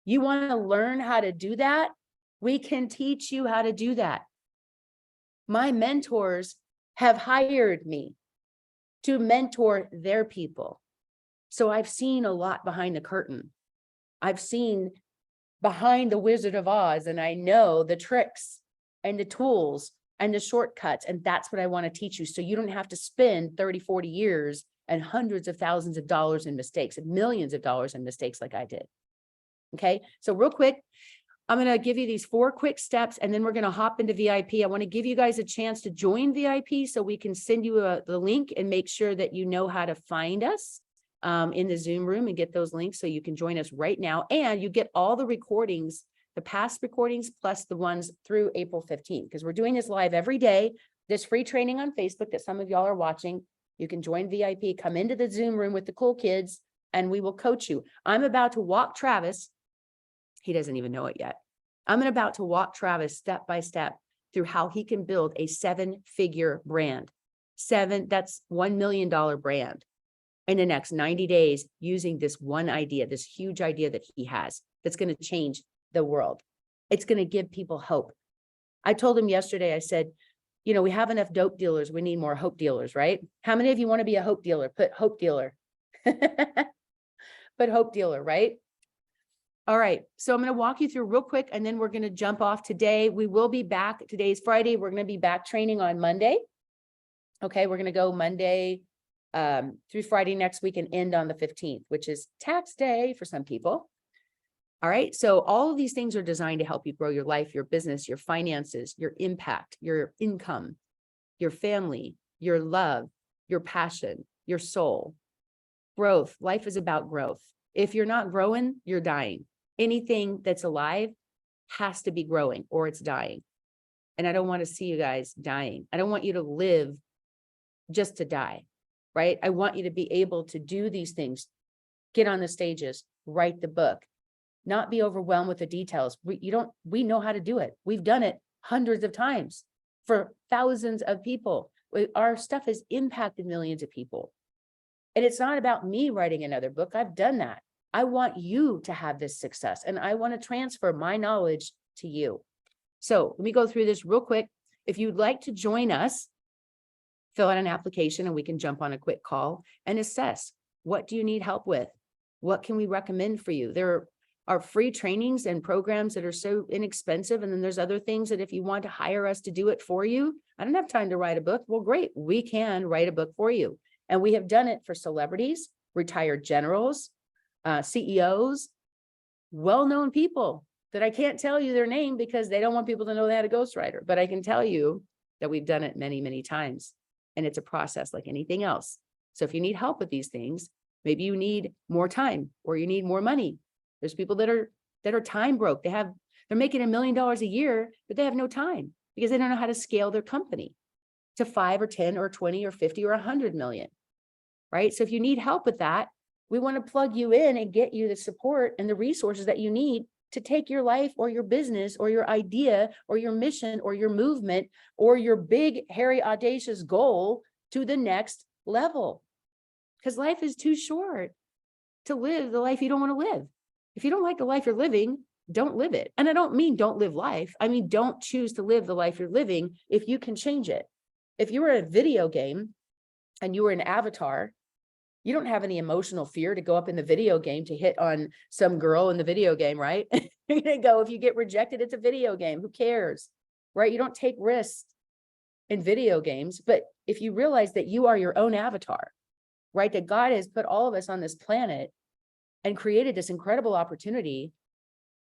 You want to learn how to do that? We can teach you how to do that. My mentors have hired me to mentor their people. So I've seen a lot behind the curtain. I've seen behind the Wizard of Oz, and I know the tricks and the tools and the shortcuts. And that's what I want to teach you. So you don't have to spend 30, 40 years and hundreds of thousands of dollars in mistakes and millions of dollars in mistakes like I did. Okay. So real quick, I'm going to give you these 4 quick steps and then we're going to hop into VIP. I want to give you guys a chance to join VIP so we can send you the link and make sure that you know how to find us in the Zoom room and get those links so you can join us right now. And you get all the recordings, the past recordings, plus the ones through April 15th, because we're doing this live every day. There's free training on Facebook that some of y'all are watching. You can join VIP, come into the Zoom room with the cool kids, and we will coach you. I'm about to walk Travis. He doesn't even know it yet. I'm about to walk Travis step by step through how he can build a 7-figure brand. That's $1 million brand in the next 90 days using this one idea, this huge idea that he has that's going to change the world. It's going to give people hope. I told him yesterday, I said, you know, we have enough dope dealers. We need more hope dealers, right? How many of you want to be a hope dealer? Put hope dealer. Put hope dealer, right? All right. So I'm going to walk you through real quick, and then we're going to jump off today. We will be back. Today's Friday. We're going to be back training on Monday. Okay. We're going to go Monday through Friday next week and end on the 15th, which is tax day for some people. All right. So all of these things are designed to help you grow your life, your business, your finances, your impact, your income, your family, your love, your passion, your soul. Growth. Life is about growth. If you're not growing, you're dying. Anything that's alive has to be growing or it's dying. And I don't want to see you guys dying. I don't want you to live just to die, right? I want you to be able to do these things, get on the stages, write the book, not be overwhelmed with the details. We know how to do it. We've done it hundreds of times for thousands of people. Our stuff has impacted millions of people. And it's not about me writing another book. I've done that. I want you to have this success, and I want to transfer my knowledge to you. So let me go through this real quick. If you'd like to join us, fill out an application and we can jump on a quick call and assess, what do you need help with? What can we recommend for you? There are free trainings and programs that are so inexpensive. And then there's other things that if you want to hire us to do it for you, I don't have time to write a book. Well, great. We can write a book for you. And we have done it for celebrities, retired generals, CEOs, well-known people that I can't tell you their name because they don't want people to know they had a ghostwriter, but I can tell you that we've done it many, many times. And it's a process like anything else. So if you need help with these things, maybe you need more time or you need more money. There's people that are time broke. They're making $1 million a year, but they have no time because they don't know how to scale their company to 5 or 10 or 20 or 50 or 100 million, right? So if you need help with that, we want to plug you in and get you the support and the resources that you need to take your life or your business or your idea or your mission or your movement or your big, hairy, audacious goal to the next level. Because life is too short to live the life you don't want to live. If you don't like the life you're living, don't live it. And I don't mean don't live life. I mean, don't choose to live the life you're living if you can change it. If you were a video game and you were an avatar, you don't have any emotional fear to go up in the video game to hit on some girl in the video game, right? You're going to go, if you get rejected, it's a video game. Who cares, right? You don't take risks in video games. But if you realize that you are your own avatar, right? That God has put all of us on this planet and created this incredible opportunity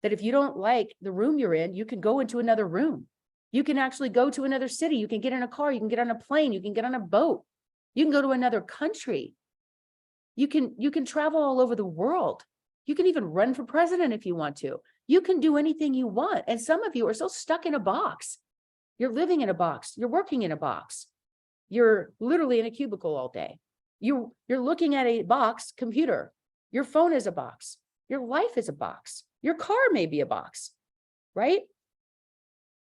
that if you don't like the room you're in, you can go into another room. You can actually go to another city. You can get in a car. You can get on a plane. You can get on a boat. You can go to another country. You can travel all over the world. You can even run for president if you want to. You can do anything you want. And some of you are so stuck in a box. You're living in a box. You're working in a box. You're literally in a cubicle all day. You're looking at a box computer. Your phone is a box. Your life is a box. Your car may be a box, right?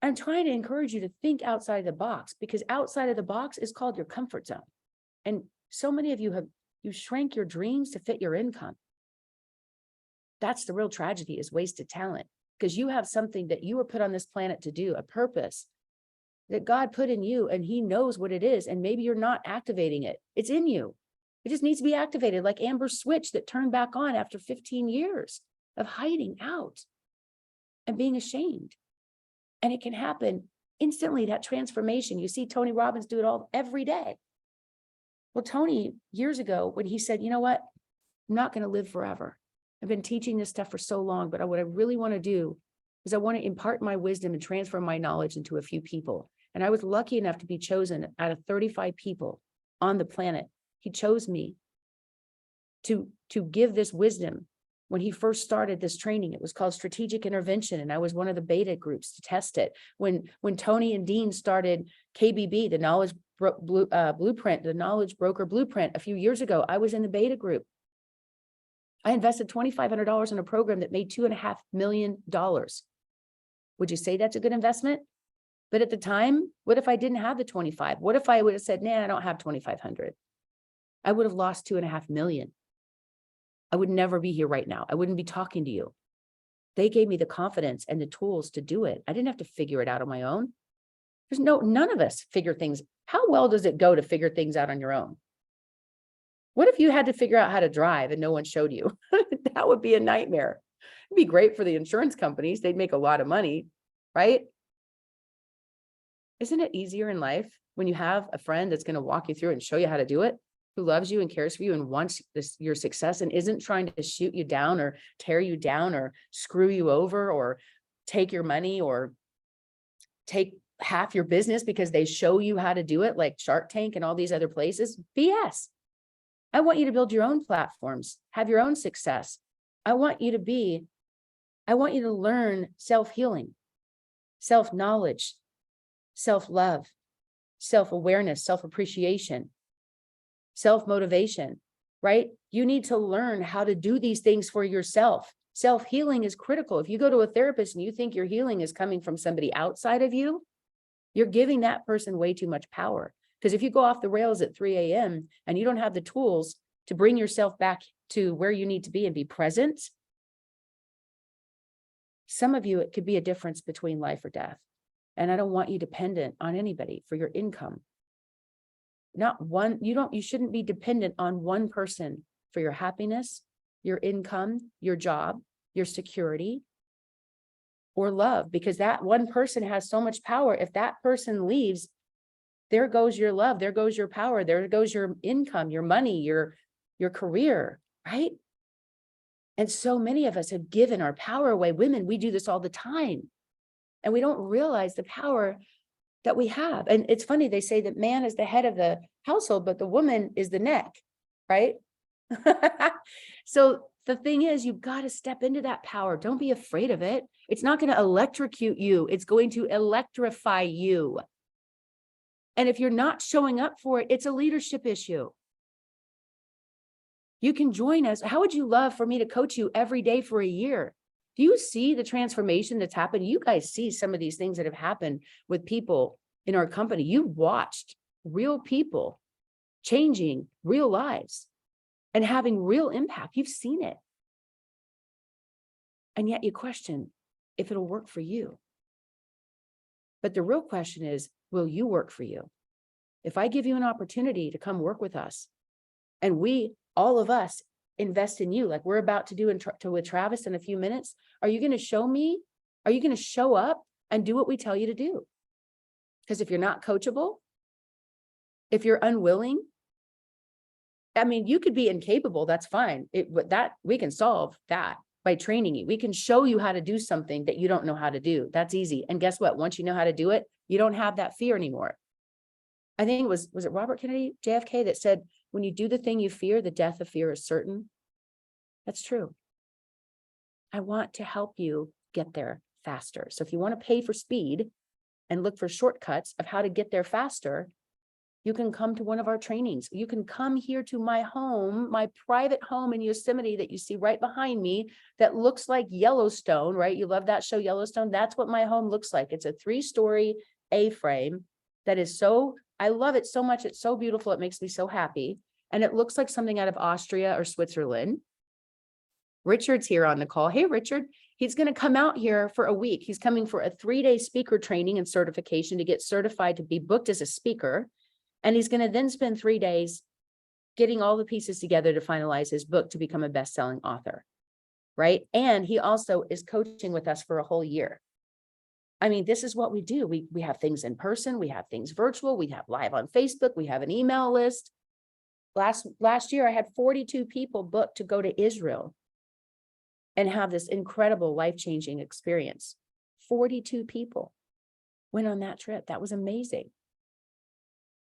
I'm trying to encourage you to think outside the box, because outside of the box is called your comfort zone. And so many of you shrank your dreams to fit your income. That's the real tragedy, is wasted talent, because you have something that you were put on this planet to do, a purpose that God put in you, and he knows what it is. And maybe you're not activating it. It's in you. It just needs to be activated, like Amber's switch that turned back on after 15 years of hiding out and being ashamed. And it can happen instantly, that transformation. You see Tony Robbins do it every day. Well, Tony, years ago, when he said, you know what, I'm not going to live forever. I've been teaching this stuff for so long, but what I really want to do is I want to impart my wisdom and transfer my knowledge into a few people. And I was lucky enough to be chosen out of 35 people on the planet. He chose me to give this wisdom. When he first started this training, it was called Strategic Intervention, and I was one of the beta groups to test it. When Tony and Dean started KBB, the Knowledge Blueprint, the Knowledge Broker Blueprint, a few years ago, I was in the beta group. I invested $2,500 in a program that made $2.5 million. Would you say that's a good investment? But at the time, what if I didn't have the 25? What if I would have said, nah, I don't have 2,500? I would have lost 2.5 million. I would never be here right now. I wouldn't be talking to you. They gave me the confidence and the tools to do it. I didn't have to figure it out on my own. None of us figure things. How well does it go to figure things out on your own? What if you had to figure out how to drive and no one showed you? That would be a nightmare. It'd be great for the insurance companies. They'd make a lot of money, right? Isn't it easier in life when you have a friend that's going to walk you through and show you how to do it, who loves you and cares for you and wants your success and isn't trying to shoot you down or tear you down or screw you over or take your money or take half your business because they show you how to do it, like Shark Tank and all these other places? BS. I want you to build your own platforms, have your own success. I want you to learn self-healing, self-knowledge, self-love, self-awareness, self-appreciation, self-motivation, right? You need to learn how to do these things for yourself. Self-healing is critical. If you go to a therapist and you think your healing is coming from somebody outside of you, you're giving that person way too much power. Because if you go off the rails at 3 a.m. and you don't have the tools to bring yourself back to where you need to be and be present, some of you, it could be a difference between life or death. And I don't want you dependent on anybody for your income. You shouldn't be dependent on one person for your happiness, your income, your job, your security, or love, because that one person has so much power. If that person leaves, there goes your love, there goes your power, there goes your income, your money, your career, right? And so many of us have given our power away. Women, we do this all the time. And we don't realize the power that we have. And it's funny, they say that man is the head of the household, but the woman is the neck, right? So the thing is, you've got to step into that power. Don't be afraid of it. It's not going to electrocute you. It's going to electrify you. And if you're not showing up for it, it's a leadership issue. You can join us. How would you love for me to coach you every day for a year? Do you see the transformation that's happened? You guys see some of these things that have happened with people in our company. You watched real people changing real lives and having real impact. You've seen it. And yet you question if it'll work for you. But the real question is, will you work for you? If I give you an opportunity to come work with us, and all of us invest in you, like we're about to do with Travis in a few minutes, are you going to show me? Are you going to show up and do what we tell you to do? Because if you're not coachable, if you're unwilling, I mean, you could be incapable, that's fine. We can solve that by training you. We can show you how to do something that you don't know how to do. That's easy. And guess what? Once you know how to do it, you don't have that fear anymore. I think was it Robert Kennedy, JFK, that said, when you do the thing you fear, the death of fear is certain. That's true. I want to help you get there faster. So if you want to pay for speed and look for shortcuts of how to get there faster, you can come to one of our trainings. You can come here to my home, my private home in Yosemite that you see right behind me that looks like Yellowstone, right? You love that show, Yellowstone. That's what my home looks like. It's a 3-story A-frame that is I love it so much. It's so beautiful. It makes me so happy. And it looks like something out of Austria or Switzerland. Richard's here on the call. Hey, Richard. He's going to come out here for a week. He's coming for a 3-day speaker training and certification to get certified to be booked as a speaker. And he's going to then spend 3 days getting all the pieces together to finalize his book to become a best-selling author, right? And he also is coaching with us for a whole year. I mean, this is what we do. We have things in person, we have things virtual, we have live on Facebook, we have an email list. Last year, I had 42 people booked to go to Israel and have this incredible life-changing experience. 42 people went on that trip. That was amazing.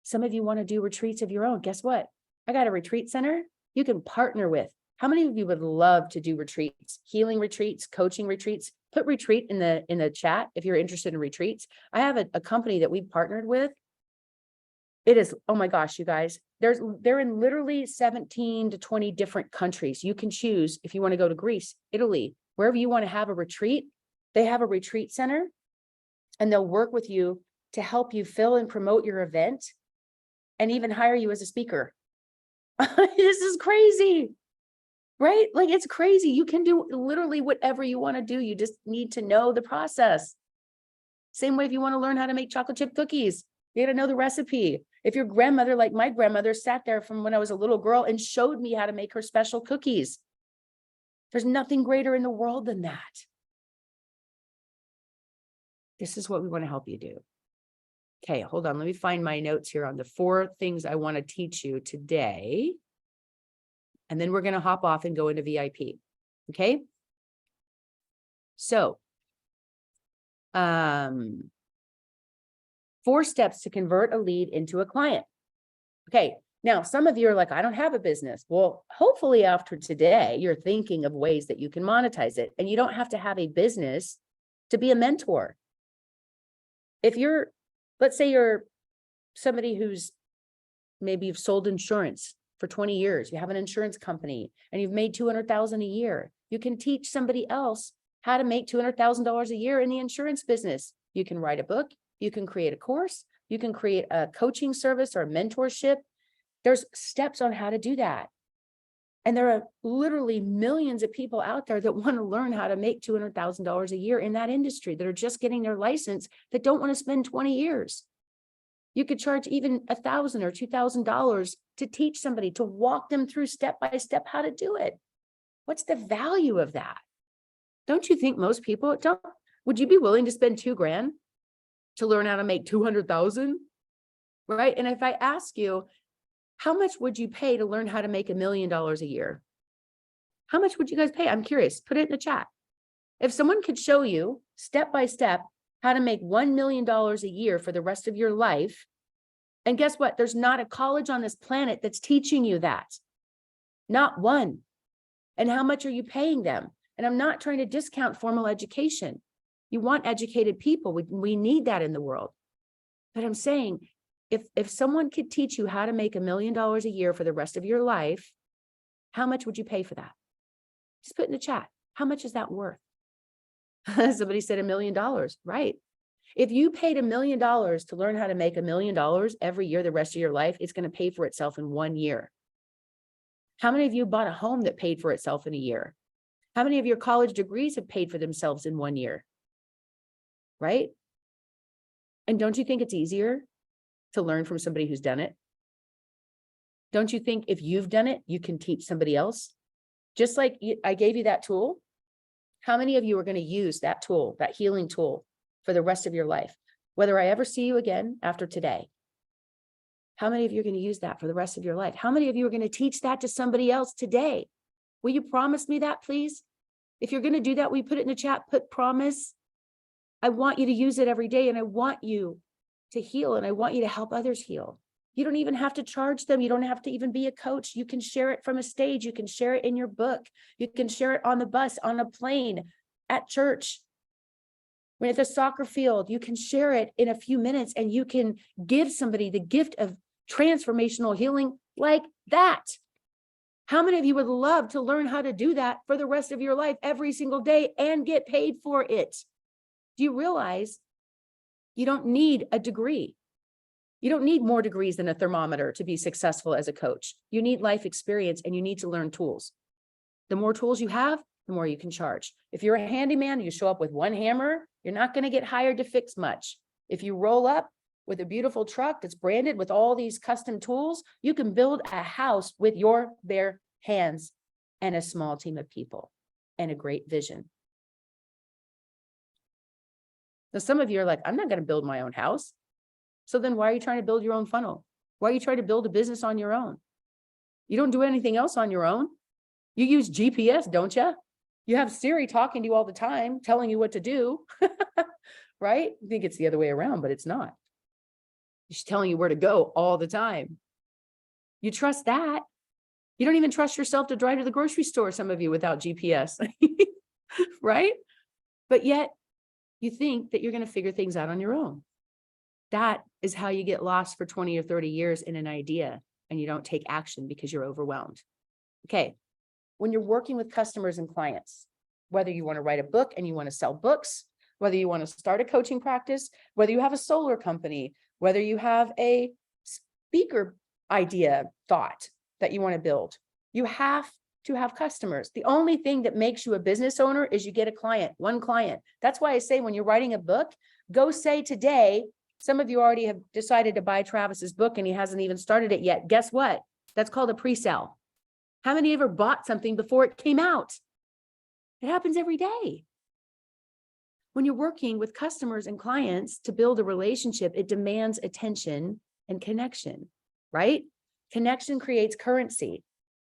Some of you want to do retreats of your own. Guess what? I got a retreat center you can partner with. How many of you would love to do retreats, healing retreats, coaching retreats? Put retreat in the chat if you're interested in retreats. I have a company that we've partnered with. It is, oh my gosh, you guys, they're in literally 17 to 20 different countries. You can choose if you want to go to Greece, Italy, wherever you want to have a retreat. They have a retreat center and they'll work with you to help you fill and promote your event and even hire you as a speaker. This is crazy, right? Like, it's crazy. You can do literally whatever you want to do. You just need to know the process. Same way if you want to learn how to make chocolate chip cookies, you got to know the recipe. If your grandmother, like my grandmother, sat there from when I was a little girl and showed me how to make her special cookies. There's nothing greater in the world than that. This is what we want to help you do. Okay, hold on. Let me find my notes here on the 4 things I want to teach you today. And then we're going to hop off and go into VIP. Okay. So, 4 steps to convert a lead into a client. Okay. Now, some of you are like, I don't have a business. Well, hopefully after today, you're thinking of ways that you can monetize it, and you don't have to have a business to be a mentor. If you're, let's say you're somebody who's maybe you've sold insurance for 20 years, you have an insurance company and you've made $200,000 a year. You can teach somebody else how to make $200,000 a year in the insurance business. You can write a book, you can create a course, you can create a coaching service or a mentorship. There's steps on how to do that. And there are literally millions of people out there that want to learn how to make $200,000 a year in that industry, that are just getting their license, that don't want to spend 20 years. You could charge even $1,000 or $2,000 to teach somebody, to walk them through step by step how to do it. What's the value of that? Don't you think most people don't? Would you be willing to spend $2,000 to learn how to make 200,000? Right? And if I ask you, how much would you pay to learn how to make $1 million a year? How much would you guys pay? I'm curious. Put it in the chat. If someone could show you step by step how to make $1 million a year for the rest of your life, and guess what? There's not a college on this planet that's teaching you that. Not one. And how much are you paying them? And I'm not trying to discount formal education. You want educated people. We need that in the world. But I'm saying, if someone could teach you how to make $1 million a year for the rest of your life, how much would you pay for that? Just put in the chat. How much is that worth? Somebody said $1 million, right? If you paid $1 million to learn how to make $1 million every year, the rest of your life, it's going to pay for itself in 1 year. How many of you bought a home that paid for itself in a year? How many of your college degrees have paid for themselves in 1 year? Right? And don't you think it's easier to learn from somebody who's done it? Don't you think if you've done it, you can teach somebody else? Just like I gave you that tool. How many of you are going to use that tool, that healing tool, for the rest of your life? Whether I ever see you again after today, how many of you are going to use that for the rest of your life? How many of you are going to teach that to somebody else today? Will you promise me that, please? If you're going to do that, will you put it in the chat? Put promise. I want you to use it every day, and I want you to heal, and I want you to help others heal. You don't even have to charge them. You don't have to even be a coach. You can share it from a stage. You can share it in your book. You can share it on the bus, on a plane, at church, when at the soccer field. You can share it in a few minutes, and you can give somebody the gift of transformational healing like that. How many of you would love to learn how to do that for the rest of your life every single day and get paid for it? Do you realize you don't need a degree? You don't need more degrees than a thermometer to be successful as a coach. You need life experience, and you need to learn tools. The more tools you have, the more you can charge. If you're a handyman, you show up with one hammer, you're not going to get hired to fix much. If you roll up with a beautiful truck that's branded with all these custom tools, you can build a house with your bare hands and a small team of people and a great vision. Now, some of you are like, I'm not going to build my own house. So then why are you trying to build your own funnel? Why are you trying to build a business on your own? You don't do anything else on your own. You use GPS, don't you? You have Siri talking to you all the time, telling you what to do, right? I think it's the other way around, but it's not. She's telling you where to go all the time. You trust that. You don't even trust yourself to drive to the grocery store, some of you, without GPS, right? But yet you think that you're going to figure things out on your own. That is how you get lost for 20 or 30 years in an idea, and you don't take action because you're overwhelmed. Okay. When you're working with customers and clients, whether you want to write a book and you want to sell books, whether you want to start a coaching practice, whether you have a solar company, whether you have a speaker idea, thought that you want to build. You have to have customers. The only thing that makes you a business owner is you get a client, one client. That's why I say when you're writing a book, go say today, some of you already have decided to buy Travis's book and he hasn't even started it yet. Guess what? That's called a pre-sale. How many ever bought something before it came out? It happens every day. When you're working with customers and clients to build a relationship, it demands attention and connection, right? Connection creates currency.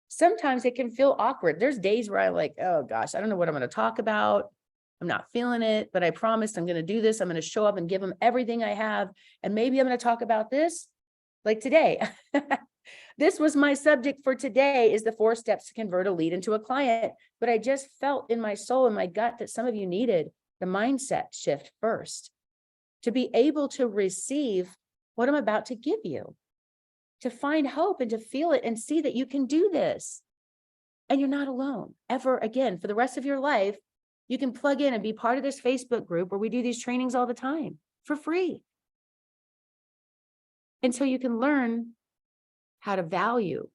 Sometimes it can feel awkward. There's days where I'm like, oh gosh, I don't know what I'm going to talk about. I'm not feeling it, but I promised I'm going to do this. I'm going to show up and give them everything I have. And maybe I'm going to talk about this like today. This was my subject for today, is the 4 steps to convert a lead into a client. But I just felt in my soul and my gut that some of you needed the mindset shift first to be able to receive what I'm about to give you, to find hope and to feel it and see that you can do this. And you're not alone ever again. For the rest of your life, you can plug in and be part of this Facebook group where we do these trainings all the time for free. And so you can learn how to value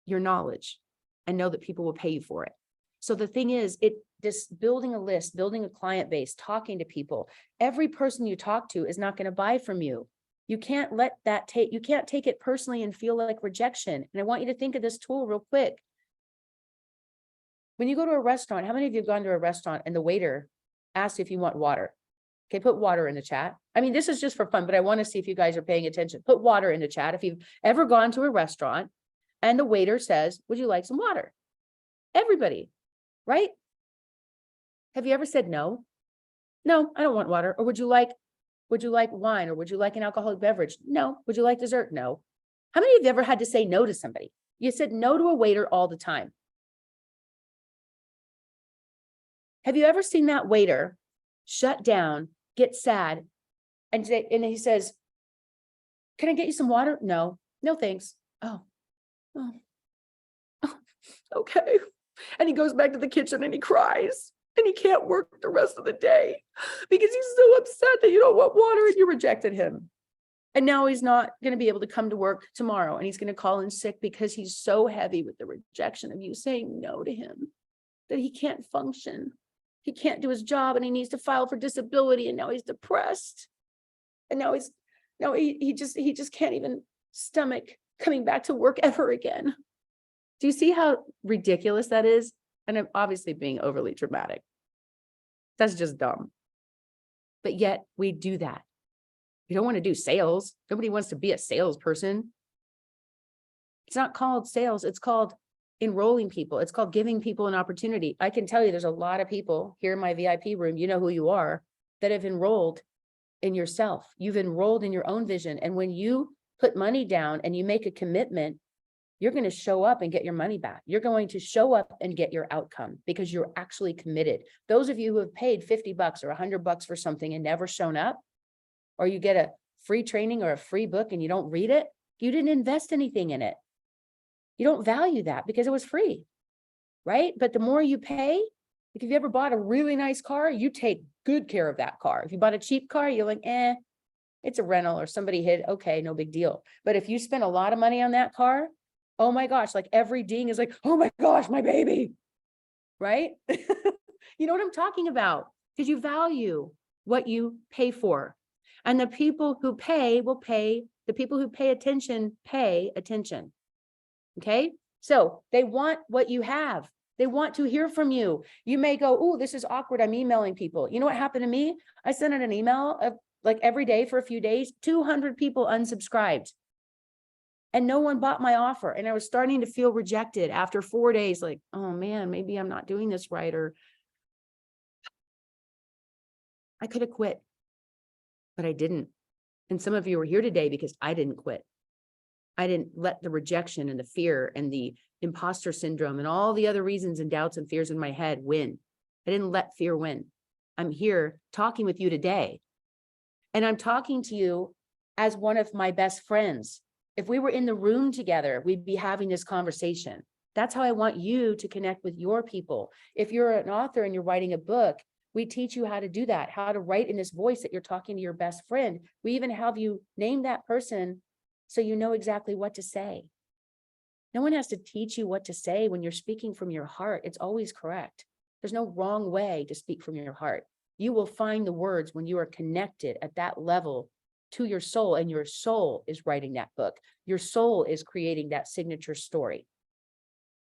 your knowledge and know that people will pay you for it. So the thing is, this building a list, building a client base, talking to people, every person you talk to is not going to buy from you. You can't let that you can't take it personally and feel like rejection. And I want you to think of this tool real quick. When you go to a restaurant, how many of you have gone to a restaurant and the waiter asks if you want water? Okay, put water in the chat. I mean, this is just for fun, but I want to see if you guys are paying attention. Put water in the chat if you've ever gone to a restaurant and the waiter says, would you like some water? Everybody, right? Have you ever said no? No, I don't want water. Or would you like wine? Or would you like an alcoholic beverage? No. Would you like dessert? No. How many of you ever had to say no to somebody? You said no to a waiter all the time. Have you ever seen that waiter shut down, get sad, and he says, can I get you some water? No, no, thanks. Oh, okay. And he goes back to the kitchen and he cries and he can't work the rest of the day because he's so upset that you don't want water and you rejected him. And now he's not going to be able to come to work tomorrow and he's going to call in sick because he's so heavy with the rejection of you saying no to him that he can't function. He can't do his job and he needs to file for disability and now he's depressed. And now he just can't even stomach coming back to work ever again. Do you see how ridiculous that is? And I'm obviously being overly dramatic. That's just dumb. But yet we do that. We don't want to do sales. Nobody wants to be a salesperson. It's not called sales. It's called enrolling people. It's called giving people an opportunity. I can tell you there's a lot of people here in my VIP room, you know who you are, that have enrolled in yourself. You've enrolled in your own vision. And when you put money down and you make a commitment, you're going to show up and get your money back. You're going to show up and get your outcome because you're actually committed. Those of you who have paid $50 or $100 for something and never shown up, or you get a free training or a free book and you don't read it, you didn't invest anything in it. You don't value that because it was free, right? But the more you pay, like if you ever bought a really nice car, you take good care of that car. If you bought a cheap car, you're like, it's a rental or somebody hit, okay, no big deal. But if you spend a lot of money on that car, oh my gosh, like every ding is like, oh my gosh, my baby, right? You know what I'm talking about? Because you value what you pay for. And the people who pay will pay, the people who pay attention. Okay, so they want what you have. They want to hear from you. You may go, oh, this is awkward. I'm emailing people. You know what happened to me? I sent out an email of like every day for a few days, 200 people unsubscribed and no one bought my offer. And I was starting to feel rejected after 4 days. Like, oh man, maybe I'm not doing this right. Or I could have quit, but I didn't. And some of you are here today because I didn't quit. I didn't let the rejection and the fear and the imposter syndrome and all the other reasons and doubts and fears in my head win. I didn't let fear win. I'm here talking with you today. And I'm talking to you as one of my best friends. If we were in the room together, we'd be having this conversation. That's how I want you to connect with your people. If you're an author and you're writing a book, We teach you how to do that, how to write in this voice that you're talking to your best friend. We even have you name that person so you know exactly what to say. No one has to teach you what to say when you're speaking from your heart. It's always correct. There's no wrong way to speak from your heart. You will find the words when you are connected at that level to your soul, and your soul is writing that book. Your soul is creating that signature story,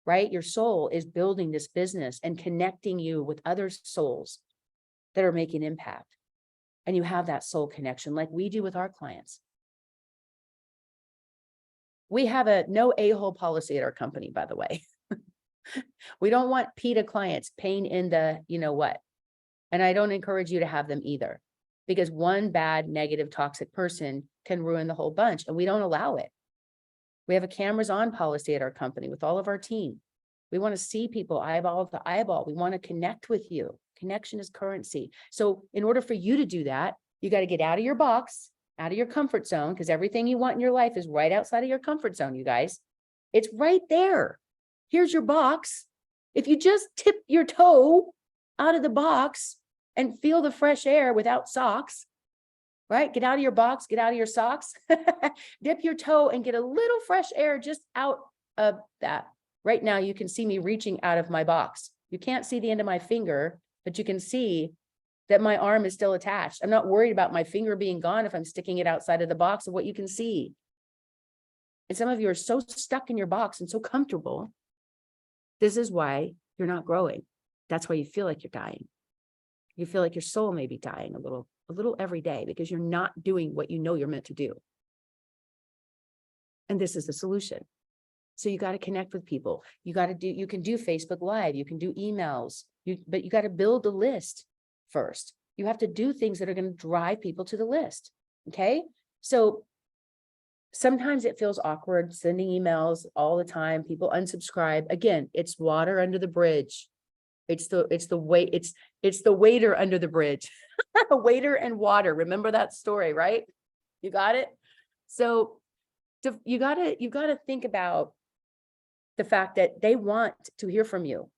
right? Your soul is building this business and connecting you with other souls that are making impact. And you have that soul connection like we do with our clients. We have a no a-hole policy at our company, by the way. We don't want PETA clients paying in the, you know what, and I don't encourage you to have them either, because one bad, negative, toxic person can ruin the whole bunch, and we don't allow it. We have a cameras on policy at our company with all of our team. We want to see people eyeball to eyeball. We want to connect with you. Connection is currency. So in order for you to do that, you got to get out of your box, out of your comfort zone, because everything you want in your life is right outside of your comfort zone, you guys. It's right there. Here's your box. If you just tip your toe out of the box and feel the fresh air without socks, right? Get out of your box, get out of your socks, dip your toe and get a little fresh air just out of that. Right now, you can see me reaching out of my box. You can't see the end of my finger, but you can see that my arm is still attached. I'm not worried about my finger being gone if I'm sticking it outside of the box of what you can see. And some of you are so stuck in your box and so comfortable. This is why you're not growing. That's why you feel like you're dying. You feel like your soul may be dying a little every day because you're not doing what you know you're meant to do. And this is the solution. So you got to connect with people. You can do Facebook Live, you can do emails, but you got to build the list first. You have to do things that are going to drive people to the list. Okay. So sometimes it feels awkward sending emails all the time. People unsubscribe. Again, it's water under the bridge. It's the waiter under the bridge. Waiter and water. Remember that story, right? You got it? So you got to think about the fact that they want to hear from you.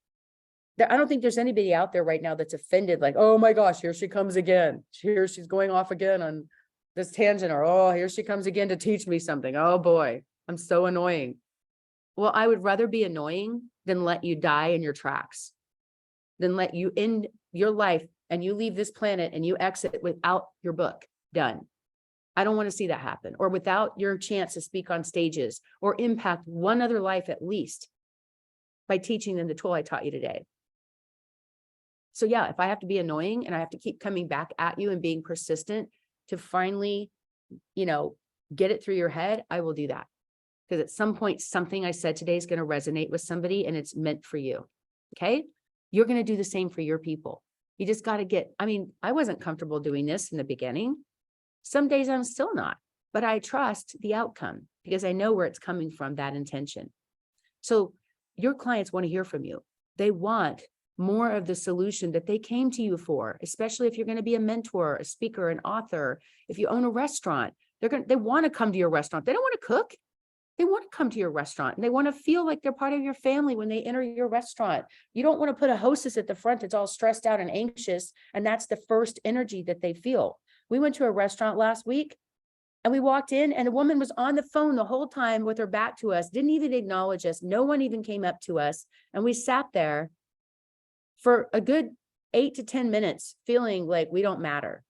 I don't think there's anybody out there right now that's offended, like, oh my gosh, here she comes again. Here she's going off again on this tangent, or oh, here she comes again to teach me something. Oh boy, I'm so annoying. Well, I would rather be annoying than let you die in your tracks, than let you end your life and you leave this planet and you exit without your book done. I don't want to see that happen, or without your chance to speak on stages or impact one other life at least by teaching them the tool I taught you today. So yeah, if I have to be annoying and I have to keep coming back at you and being persistent to finally, get it through your head, I will do that. Because at some point, something I said today is going to resonate with somebody and it's meant for you. Okay. You're going to do the same for your people. You just got to I wasn't comfortable doing this in the beginning. Some days I'm still not, but I trust the outcome because I know where it's coming from, that intention. So your clients want to hear from you. They want more of the solution that they came to you for, especially if you're going to be a mentor, a speaker, an author. If you own a restaurant, they want to come to your restaurant. They don't want to cook. They want to come to your restaurant and they want to feel like they're part of your family when they enter your restaurant. You don't want to put a hostess at the front that's all stressed out and anxious, and that's the first energy that they feel. We went to a restaurant last week and we walked in and the woman was on the phone the whole time with her back to us, didn't even acknowledge us. No one even came up to us. And we sat there for a good 8 to 10 minutes feeling like we don't matter.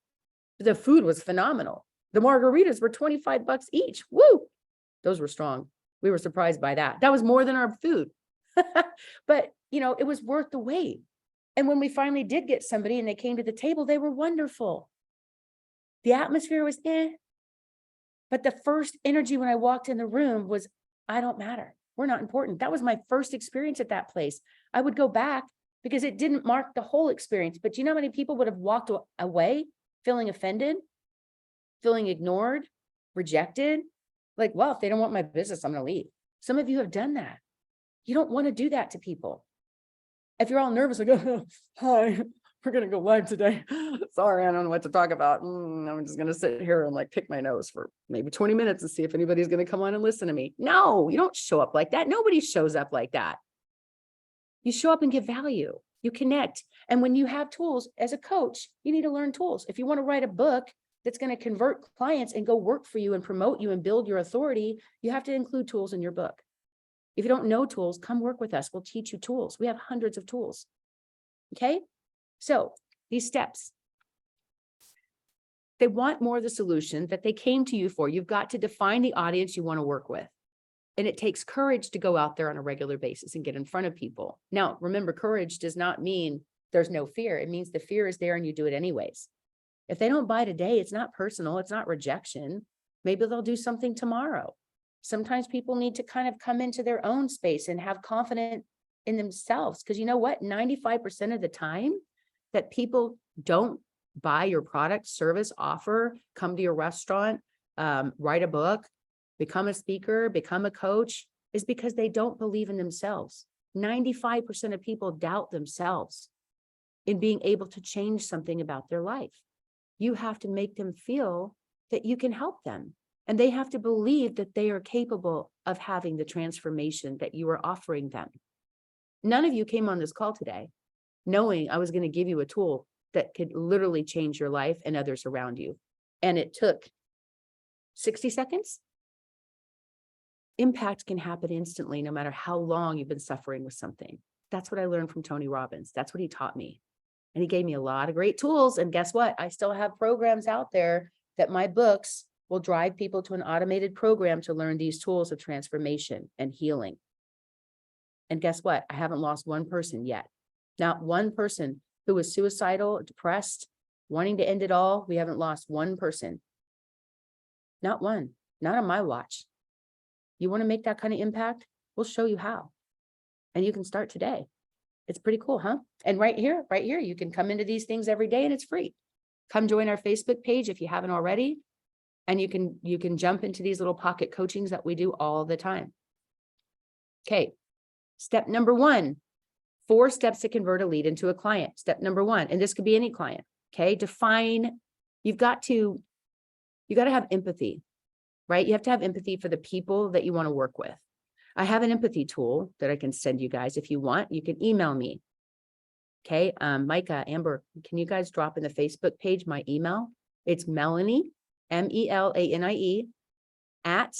The food was phenomenal. The margaritas were $25 each. Woo! Those were strong. We were surprised by that. That was more than our food. But, it was worth the wait. And when we finally did get somebody and they came to the table, they were wonderful. The atmosphere was but the first energy when I walked in the room was, I don't matter. We're not important. That was my first experience at that place. I would go back because it didn't mark the whole experience. But you know how many people would have walked away feeling offended, feeling ignored, rejected? Like, well, if they don't want my business, I'm going to leave. Some of you have done that. You don't want to do that to people. If you're all nervous, like, oh, hi, we're going to go live today. Sorry, I don't know what to talk about. I'm just going to sit here and pick my nose for maybe 20 minutes and see if anybody's going to come on and listen to me. No, you don't show up like that. Nobody shows up like that. You show up and give value. You connect. And when you have tools as a coach, you need to learn tools. If you want to write a book that's going to convert clients and go work for you and promote you and build your authority, you have to include tools in your book. If you don't know tools, come work with us. We'll teach you tools. We have hundreds of tools. Okay. So these steps, they want more of the solution that they came to you for. You've got to define the audience you want to work with. And it takes courage to go out there on a regular basis and get in front of people. Now, remember, courage does not mean there's no fear. It means the fear is there and you do it anyways. If they don't buy today, it's not personal. It's not rejection. Maybe they'll do something tomorrow. Sometimes people need to kind of come into their own space and have confidence in themselves. Because you know what? 95% of the time that people don't buy your product, service, offer, come to your restaurant, write a book, become a speaker, become a coach, is because they don't believe in themselves. 95% of people doubt themselves in being able to change something about their life. You have to make them feel that you can help them. And they have to believe that they are capable of having the transformation that you are offering them. None of you came on this call today knowing I was going to give you a tool that could literally change your life and others around you. And it took 60 seconds. Impact can happen instantly, no matter how long you've been suffering with something. That's what I learned from Tony Robbins. That's what he taught me. And he gave me a lot of great tools. And guess what? I still have programs out there that my books will drive people to an automated program to learn these tools of transformation and healing. And guess what? I haven't lost one person yet. Not one person who was suicidal, depressed, wanting to end it all. We haven't lost one person. Not one, not on my watch. You want to make that kind of impact? We'll show you how. And you can start today. It's pretty cool, huh? And right here, you can come into these things every day and it's free. Come join our Facebook page if you haven't already. And you can jump into these little pocket coachings that we do all the time. Okay. Step number 1, 4 steps to convert a lead into a client. Step number 1, and this could be any client. Okay. Define, you got to have empathy, right? You have to have empathy for the people that you want to work with. I have an empathy tool that I can send you guys. If you want, you can email me. Okay. Micah, Amber, can you guys drop in the Facebook page my email? It's Melanie, Melanie at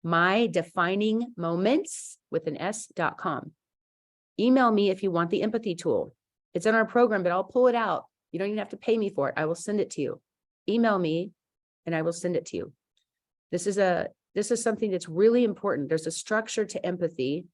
mydefiningmoments.com. Email me if you want the empathy tool. It's in our program, but I'll pull it out. You don't even have to pay me for it. I will send it to you. Email me and I will send it to you. This is something that's really important. There's a structure to empathy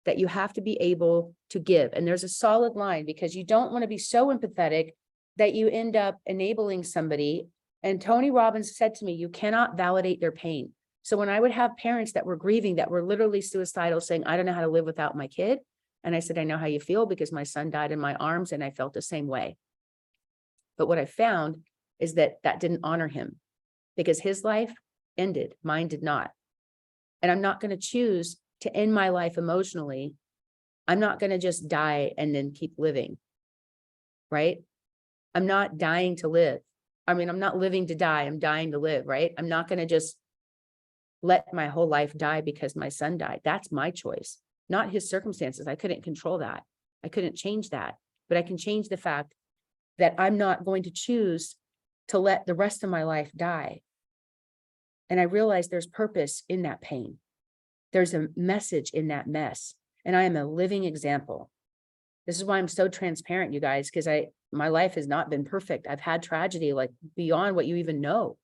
that you have to be able to give. And there's a solid line, because you don't want to be so empathetic that you end up enabling somebody. And Tony Robbins said to me, you cannot validate their pain. So when I would have parents that were grieving, that were literally suicidal, saying, I don't know how to live without my kid. And I said, I know how you feel, because my son died in my arms and I felt the same way. But what I found is that didn't honor him, because his life ended, mine did not. And I'm not going to choose to end my life emotionally. I'm not going to just die and then keep living, right? I'm not dying to live. I mean, I'm not living to die. I'm dying to live, right? I'm not going to just let my whole life die because my son died. That's my choice, not his circumstances. I couldn't control that. I couldn't change that, but I can change the fact that I'm not going to choose to let the rest of my life die. And I realize there's purpose in that pain. There's a message in that mess. And I am a living example. This is why I'm so transparent, you guys, because my life has not been perfect. I've had tragedy like beyond what you even know.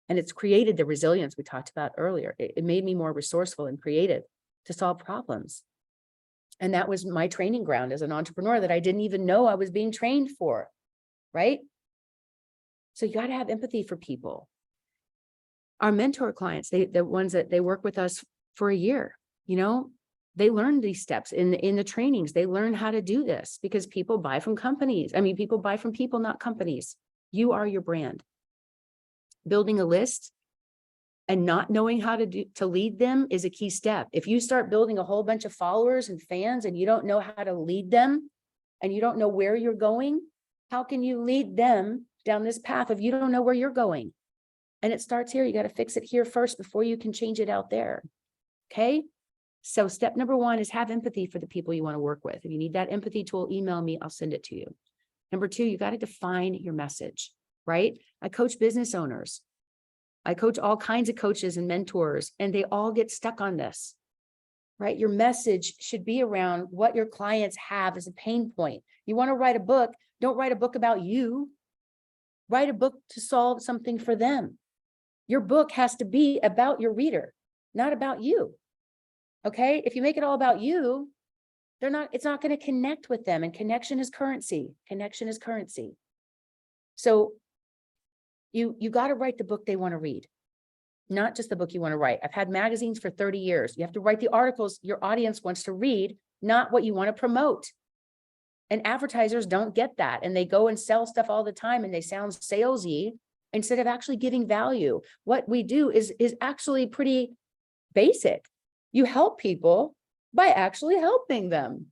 And it's created the resilience we talked about earlier. It made me more resourceful and creative to solve problems. And that was my training ground as an entrepreneur that I didn't even know I was being trained for, right? So you got to have empathy for people. Our mentor clients, the ones that they work with us for a year, they learn these steps in the trainings. They learn how to do this because people buy from companies. I mean, people buy from people, not companies. You are your brand. Building a list and not knowing how to lead them is a key step. If you start building a whole bunch of followers and fans and you don't know how to lead them and you don't know where you're going, how can you lead them down this path if you don't know where you're going? And it starts here. You got to fix it here first before you can change it out there. Okay. So step number one is have empathy for the people you want to work with. If you need that empathy tool, email me, I'll send it to you. Number two, you got to define your message, right? I coach business owners. I coach all kinds of coaches and mentors, and they all get stuck on this, right? Your message should be around what your clients have as a pain point. You want to write a book, don't write a book about you. Write a book to solve something for them. Your book has to be about your reader, not about you. Okay? If you make it all about you, it's not going to connect with them. And connection is currency. Connection is currency. So you got to write the book they want to read, not just the book you want to write. I've had magazines for 30 years. You have to write the articles your audience wants to read, not what you want to promote. And advertisers don't get that. And they go and sell stuff all the time and they sound salesy instead of actually giving value. What we do is actually pretty basic. You help people by actually helping them.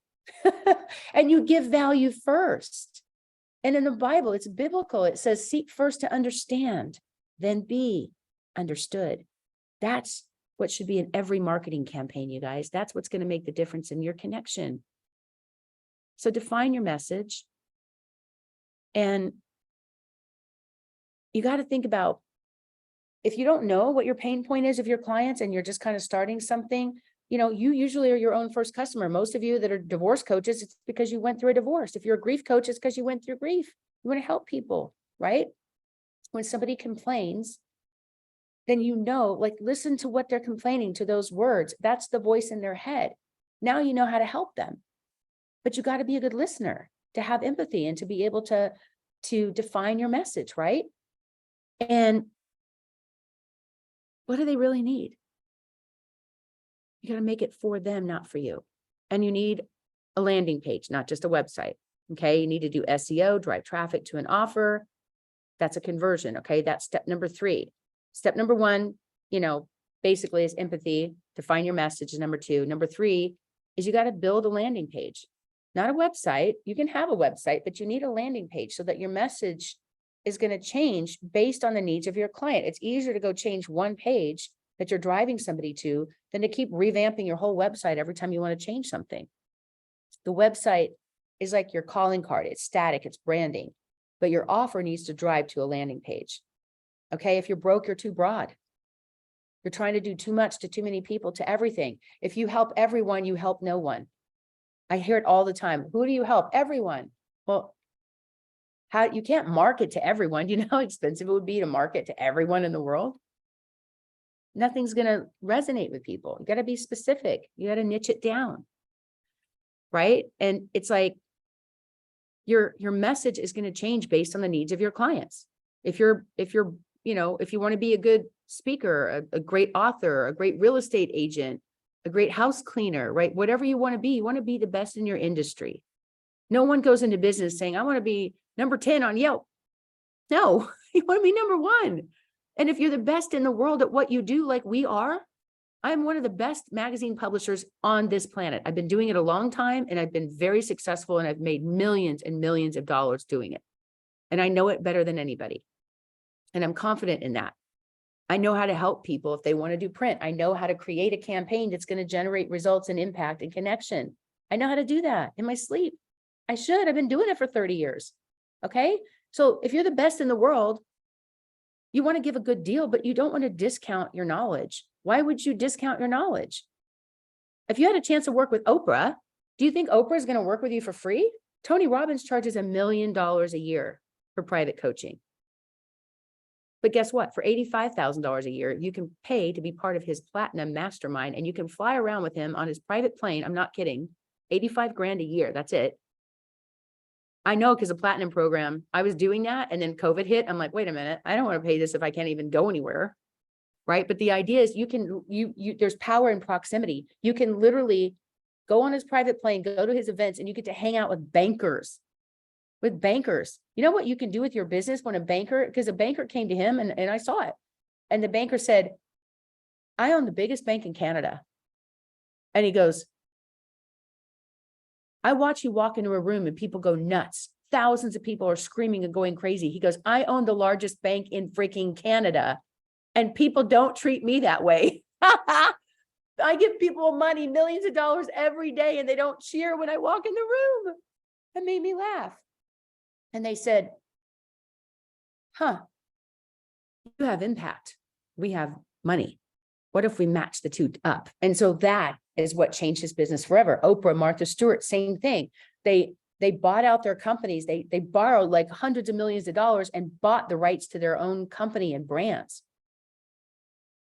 And you give value first. And in the Bible, it's biblical. It says, seek first to understand, then be understood. That's what should be in every marketing campaign, you guys. That's what's going to make the difference in your connection. So define your message. And you got to think about, if you don't know what your pain point is of your clients and you're just kind of starting something, you usually are your own first customer. Most of you that are divorce coaches, it's because you went through a divorce. If you're a grief coach, it's because you went through grief. You want to help people, right? When somebody complains, then listen to what they're complaining, to those words. That's the voice in their head. Now you know how to help them. But you got to be a good listener to have empathy and to be able to define your message, right? And what do they really need? You got to make it for them, not for you. And you need a landing page, not just a website. Okay. You need to do SEO, drive traffic to an offer. That's a conversion. Okay. That's step number 3. Step number 1, basically is empathy. Define your message is number 2. Number 3 is you got to build a landing page, not a website. You can have a website, but you need a landing page so that your message is going to change based on the needs of your client. It's easier to go change one page that you're driving somebody to than to keep revamping your whole website every time you want to change something. The website is like your calling card. It's static, it's branding, but your offer needs to drive to a landing page. Okay. If you're broke, you're too broad. You're trying to do too much to too many people, to everything. If you help everyone, you help no one. I hear it all the time. Who do you help? Everyone. Well, you can't market to everyone. You know how expensive it would be to market to everyone in the world? Nothing's going to resonate with people. You got to be specific. You got to niche it down. Right. And it's like your message is going to change based on the needs of your clients. If you want to be a good speaker, a great author, a great real estate agent, a great house cleaner, right? Whatever you want to be the best in your industry. No one goes into business saying, I want to be number 10 on Yelp. No, you want to be number 1. And if you're the best in the world at what you do, like we are, I'm one of the best magazine publishers on this planet. I've been doing it a long time and I've been very successful and I've made millions and millions of dollars doing it. And I know it better than anybody. And I'm confident in that. I know how to help people if they want to do print. I know how to create a campaign that's going to generate results and impact and connection. I know how to do that in my sleep. I should. I've been doing it for 30 years. Okay. So if you're the best in the world, you want to give a good deal, but you don't want to discount your knowledge. Why would you discount your knowledge? If you had a chance to work with Oprah, do you think Oprah is going to work with you for free? Tony Robbins charges $1 million a year for private coaching. But guess what? For $85,000 a year, you can pay to be part of his platinum mastermind and you can fly around with him on his private plane. I'm not kidding. 85 grand a year. That's it. I know, because the platinum program, I was doing that and then COVID hit. I'm like, wait a minute, I don't want to pay this if I can't even go anywhere. Right. But the idea is there's power in proximity. You can literally go on his private plane, go to his events, and you get to hang out with bankers. You know what you can do with your business when because a banker came to him and I saw it. And the banker said, I own the biggest bank in Canada. And he goes, I watch you walk into a room and people go nuts. Thousands of people are screaming and going crazy. He goes, I own the largest bank in freaking Canada and people don't treat me that way. I give people money, millions of dollars every day, and they don't cheer when I walk in the room. That made me laugh. And they said, huh, you have impact. We have money. What if we match the two up? And so that is what changed his business forever. Oprah, Martha Stewart, same thing. They bought out their companies. They borrowed like hundreds of millions of dollars and bought the rights to their own company and brands.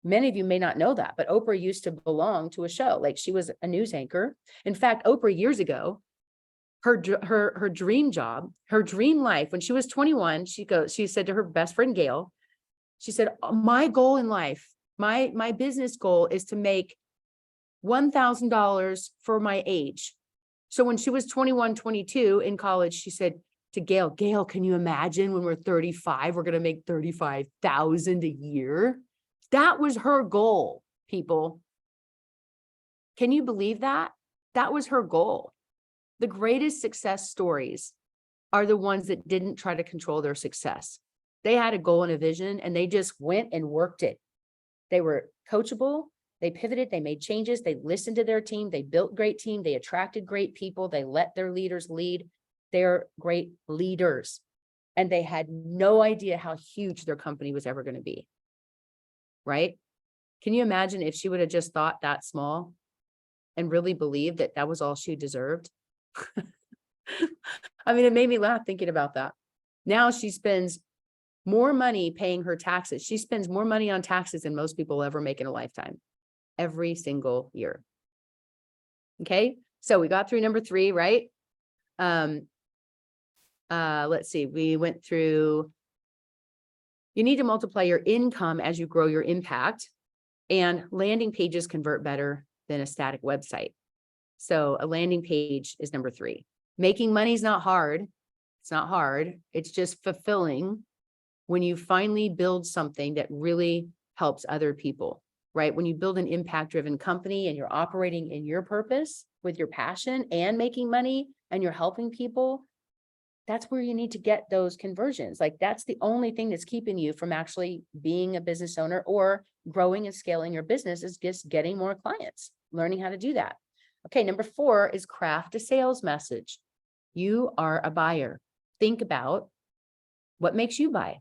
Many of you may not know that, but Oprah used to belong to a show. Like, she was a news anchor. In fact, Oprah years ago, her dream job, her dream life, when she was 21, she said to her best friend, Gail, she said, my goal in life, my business goal is to make $1,000 for my age. So when she was 21, 22 in college, she said to Gail, can you imagine when we're 35, we're going to make $35,000 a year? That was her goal, people. Can you believe that? That was her goal. The greatest success stories are the ones that didn't try to control their success. They had a goal and a vision, and they just went and worked it. They were coachable. They pivoted. They made changes. They listened to their team. They built great team. They attracted great people. They let their leaders lead. They're great leaders. And they had no idea how huge their company was ever going to be. Right? Can you imagine if she would have just thought that small and really believed that that was all she deserved? I mean, it made me laugh thinking about that. Now she spends more money paying her taxes. She spends more money on taxes than most people ever make in a lifetime, every single year. Okay. So we got through number 3, right? Let's see. We went through, you need to multiply your income as you grow your impact, and landing pages convert better than a static website. So a landing page is number 3. Making money is not hard. It's not hard. It's just fulfilling when you finally build something that really helps other people, right? When you build an impact-driven company and you're operating in your purpose with your passion and making money and you're helping people, that's where you need to get those conversions. Like, that's the only thing that's keeping you from actually being a business owner or growing and scaling your business, is just getting more clients, learning how to do that. Okay, number 4 is craft a sales message. You are a buyer. Think about what makes you buy.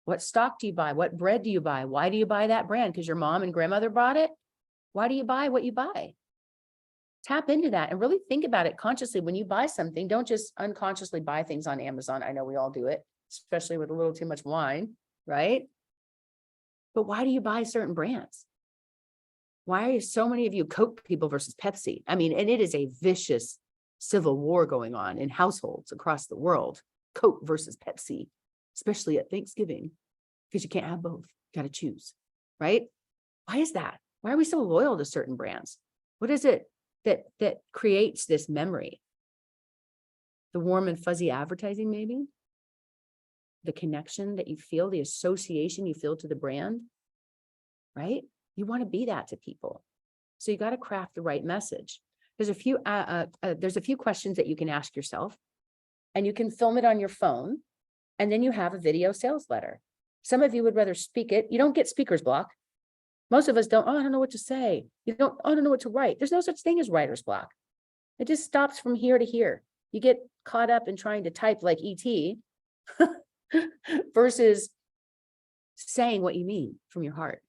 What stock do you buy? What bread do you buy? Why do you buy that brand? Because your mom and grandmother bought it? Why do you buy what you buy? Tap into that and really think about it consciously. When you buy something, don't just unconsciously buy things on Amazon. I know we all do it, especially with a little too much wine, right? But why do you buy certain brands? Why are so many of you Coke people versus Pepsi? I mean, and it is a vicious civil war going on in households across the world. Coke versus Pepsi, especially at Thanksgiving, because you can't have both. You got to choose, right? Why is that? Why are we so loyal to certain brands? What is it that creates this memory? The warm and fuzzy advertising, maybe? The connection that you feel, the association you feel to the brand, right? You want to be that to people. So you got to craft the right message. There's a few questions that you can ask yourself, and you can film it on your phone, and then you have a video sales letter. Some of you would rather speak it. You don't get speaker's block. Most of us don't. Oh, I don't know what to say. I don't know what to write. There's no such thing as writer's block. It just stops from here to here. You get caught up in trying to type like ET versus saying what you mean from your heart.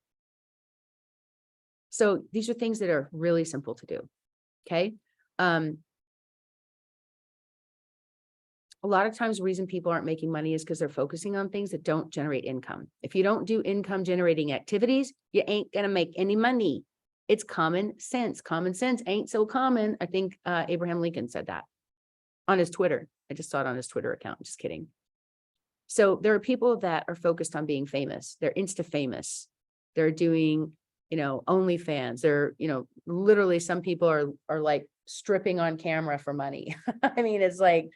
So these are things that are really simple to do. Okay. A lot of times the reason people aren't making money is because they're focusing on things that don't generate income. If you don't do income generating activities, you ain't going to make any money. It's common sense. Common sense ain't so common. I think Abraham Lincoln said that on his Twitter. I just saw it on his Twitter account. Just kidding. So there are people that are focused on being famous. They're Insta famous. They're doing, OnlyFans. They're, literally some people are like stripping on camera for money. I mean, it's like,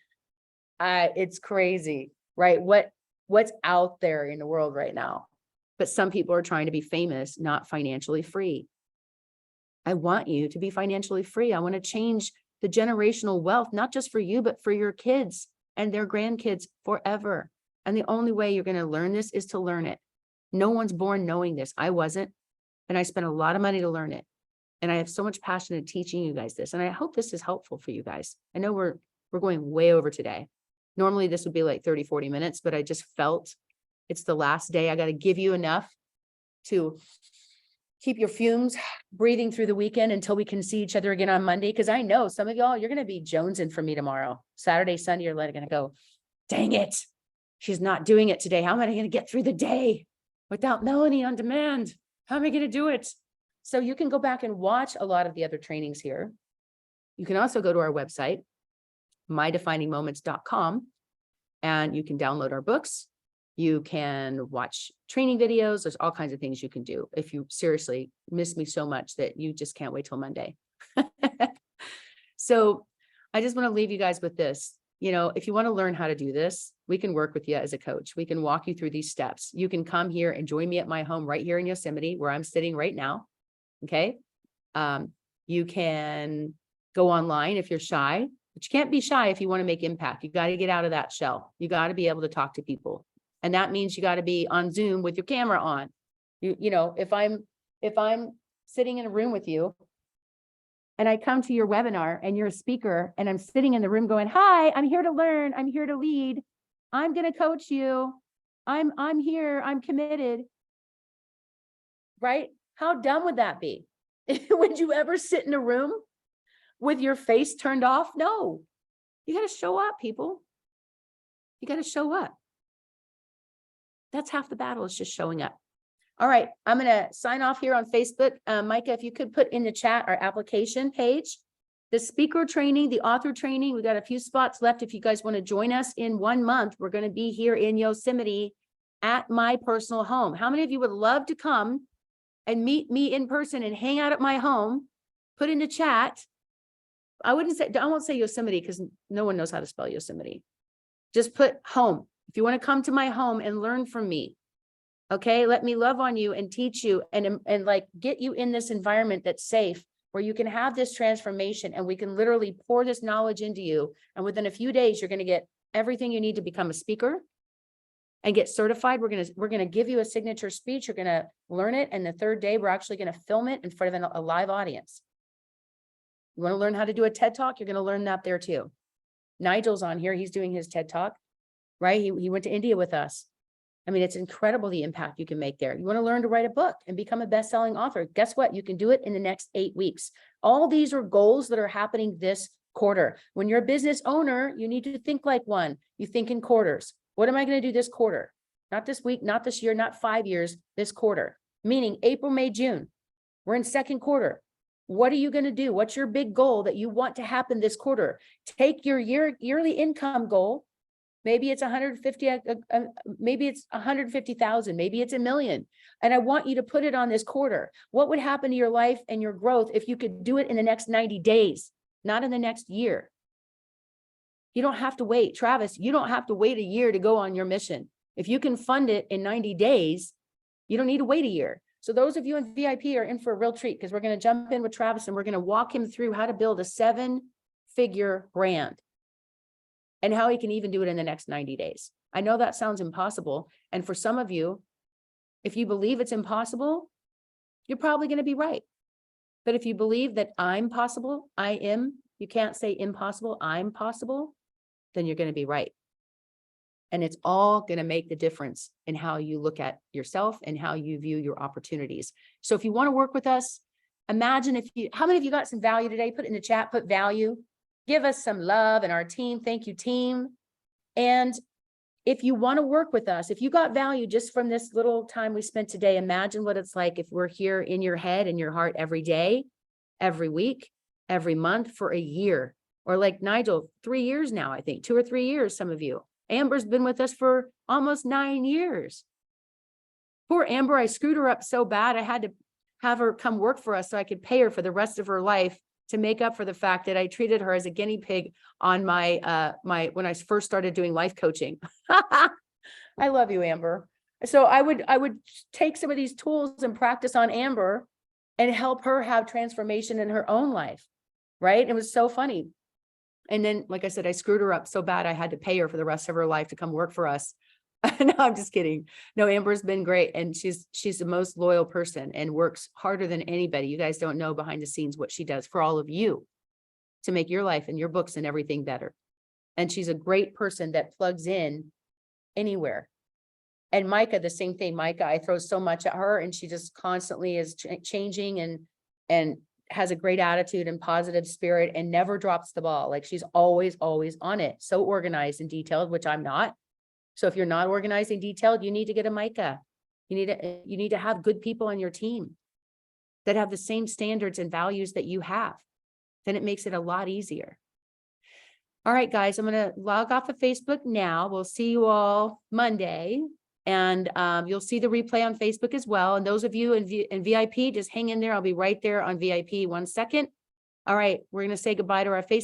it's crazy, right? What's out there in the world right now? But some people are trying to be famous, not financially free. I want you to be financially free. I want to change the generational wealth, not just for you, but for your kids and their grandkids forever. And the only way you're going to learn this is to learn it. No one's born knowing this. I wasn't. And I spent a lot of money to learn it. And I have so much passion in teaching you guys this. And I hope this is helpful for you guys. I know we're going way over today. Normally this would be like 30, 40 minutes, but I just felt it's the last day. I got to give you enough to keep your fumes breathing through the weekend until we can see each other again on Monday. Because I know some of y'all, you're going to be jonesing for me tomorrow. Saturday, Sunday, you're going to go, dang it, she's not doing it today. How am I going to get through the day without Melanie on demand? How am I going to do it? So you can go back and watch a lot of the other trainings here. You can also go to our website, mydefiningmoments.com, and you can download our books. You can watch training videos. There's all kinds of things you can do if you seriously miss me so much that you just can't wait till Monday. So I just want to leave you guys with this. If you want to learn how to do this, we can work with you as a coach. We can walk you through these steps. You can come here and join me at my home right here in Yosemite, where I'm sitting right now. Okay. You can go online if you're shy, but you can't be shy if you want to make impact. You got to get out of that shell. You got to be able to talk to people. And that means you got to be on Zoom with your camera on. If I'm sitting in a room with you and I come to your webinar and you're a speaker and I'm sitting in the room going, hi, I'm here to learn. I'm here to lead. I'm going to coach you. I'm here. I'm committed. Right? How dumb would that be? Would you ever sit in a room with your face turned off? No, you got to show up, people. You got to show up. That's half the battle, is just showing up. All right, I'm going to sign off here on Facebook. Micah, if you could put in the chat our application page, the speaker training, the author training, we got a few spots left. If you guys want to join us in 1 month, we're going to be here in Yosemite at my personal home. How many of you would love to come and meet me in person and hang out at my home? Put in the chat. I won't say Yosemite because no one knows how to spell Yosemite. Just put home. If you want to come to my home and learn from me, okay, let me love on you and teach you and like get you in this environment that's safe, where you can have this transformation and we can literally pour this knowledge into you. And within a few days, you're going to get everything you need to become a speaker and get certified. We're going to give you a signature speech. You're going to learn it. And the third day, we're actually going to film it in front of a live audience. You want to learn how to do a TED Talk? You're going to learn that there too. Nigel's on here. He's doing his TED Talk, right? He went to India with us. I mean, it's incredible the impact you can make there. You want to learn to write a book and become a best-selling author. Guess what? You can do it in the next 8 weeks. All these are goals that are happening this quarter. When you're a business owner, you need to think like one. You think in quarters. What am I going to do this quarter? Not this week, not this year, not 5 years, this quarter. Meaning April, May, June. We're in second quarter. What are you going to do? What's your big goal that you want to happen this quarter? Take your yearly income goal. Maybe it's 150, maybe it's 150,000, maybe it's $1 million. And I want you to put it on this quarter. What would happen to your life and your growth if you could do it in the next 90 days, not in the next year? You don't have to wait. Travis, you don't have to wait a year to go on your mission. If you can fund it in 90 days, you don't need to wait a year. So those of you in VIP are in for a real treat, because we're going to jump in with Travis and we're going to walk him through how to build a 7-figure brand and how he can even do it in the next 90 days. I know that sounds impossible. And for some of you, if you believe it's impossible, you're probably going to be right. But if you believe that I'm possible, I am, you can't say impossible, I'm possible, then you're going to be right. And it's all going to make the difference in how you look at yourself and how you view your opportunities. So if you want to work with us, imagine how many of you got some value today? Put it in the chat, put value. Give us some love and our team. Thank you, team. And if you want to work with us, if you got value just from this little time we spent today, imagine what it's like if we're here in your head and your heart every day, every week, every month for a year. Or like Nigel, 3 years now, I think, 2 or 3 years, some of you. Amber's been with us for almost 9 years. Poor Amber, I screwed her up so bad. I had to have her come work for us so I could pay her for the rest of her life to make up for the fact that I treated her as a guinea pig on my when I first started doing life coaching. I love you, Amber. So I would take some of these tools and practice on Amber and help her have transformation in her own life. Right? It was so funny. And then, like I said, I screwed her up so bad I had to pay her for the rest of her life to come work for us. No, I'm just kidding. No, Amber's been great. And she's the most loyal person and works harder than anybody. You guys don't know behind the scenes what she does for all of you to make your life and your books and everything better. And she's a great person that plugs in anywhere. And Micah, the same thing. Micah, I throw so much at her and she just constantly is changing and has a great attitude and positive spirit and never drops the ball. Like she's always on it. So organized and detailed, which I'm not. So if you're not organized and detailed, you need to get a Micah. You need to have good people on your team that have the same standards and values that you have. Then it makes it a lot easier. All right, guys, I'm going to log off of Facebook now. We'll see you all Monday. And you'll see the replay on Facebook as well. And those of you in VIP, just hang in there. I'll be right there on VIP 1 second. All right, we're going to say goodbye to our Facebook.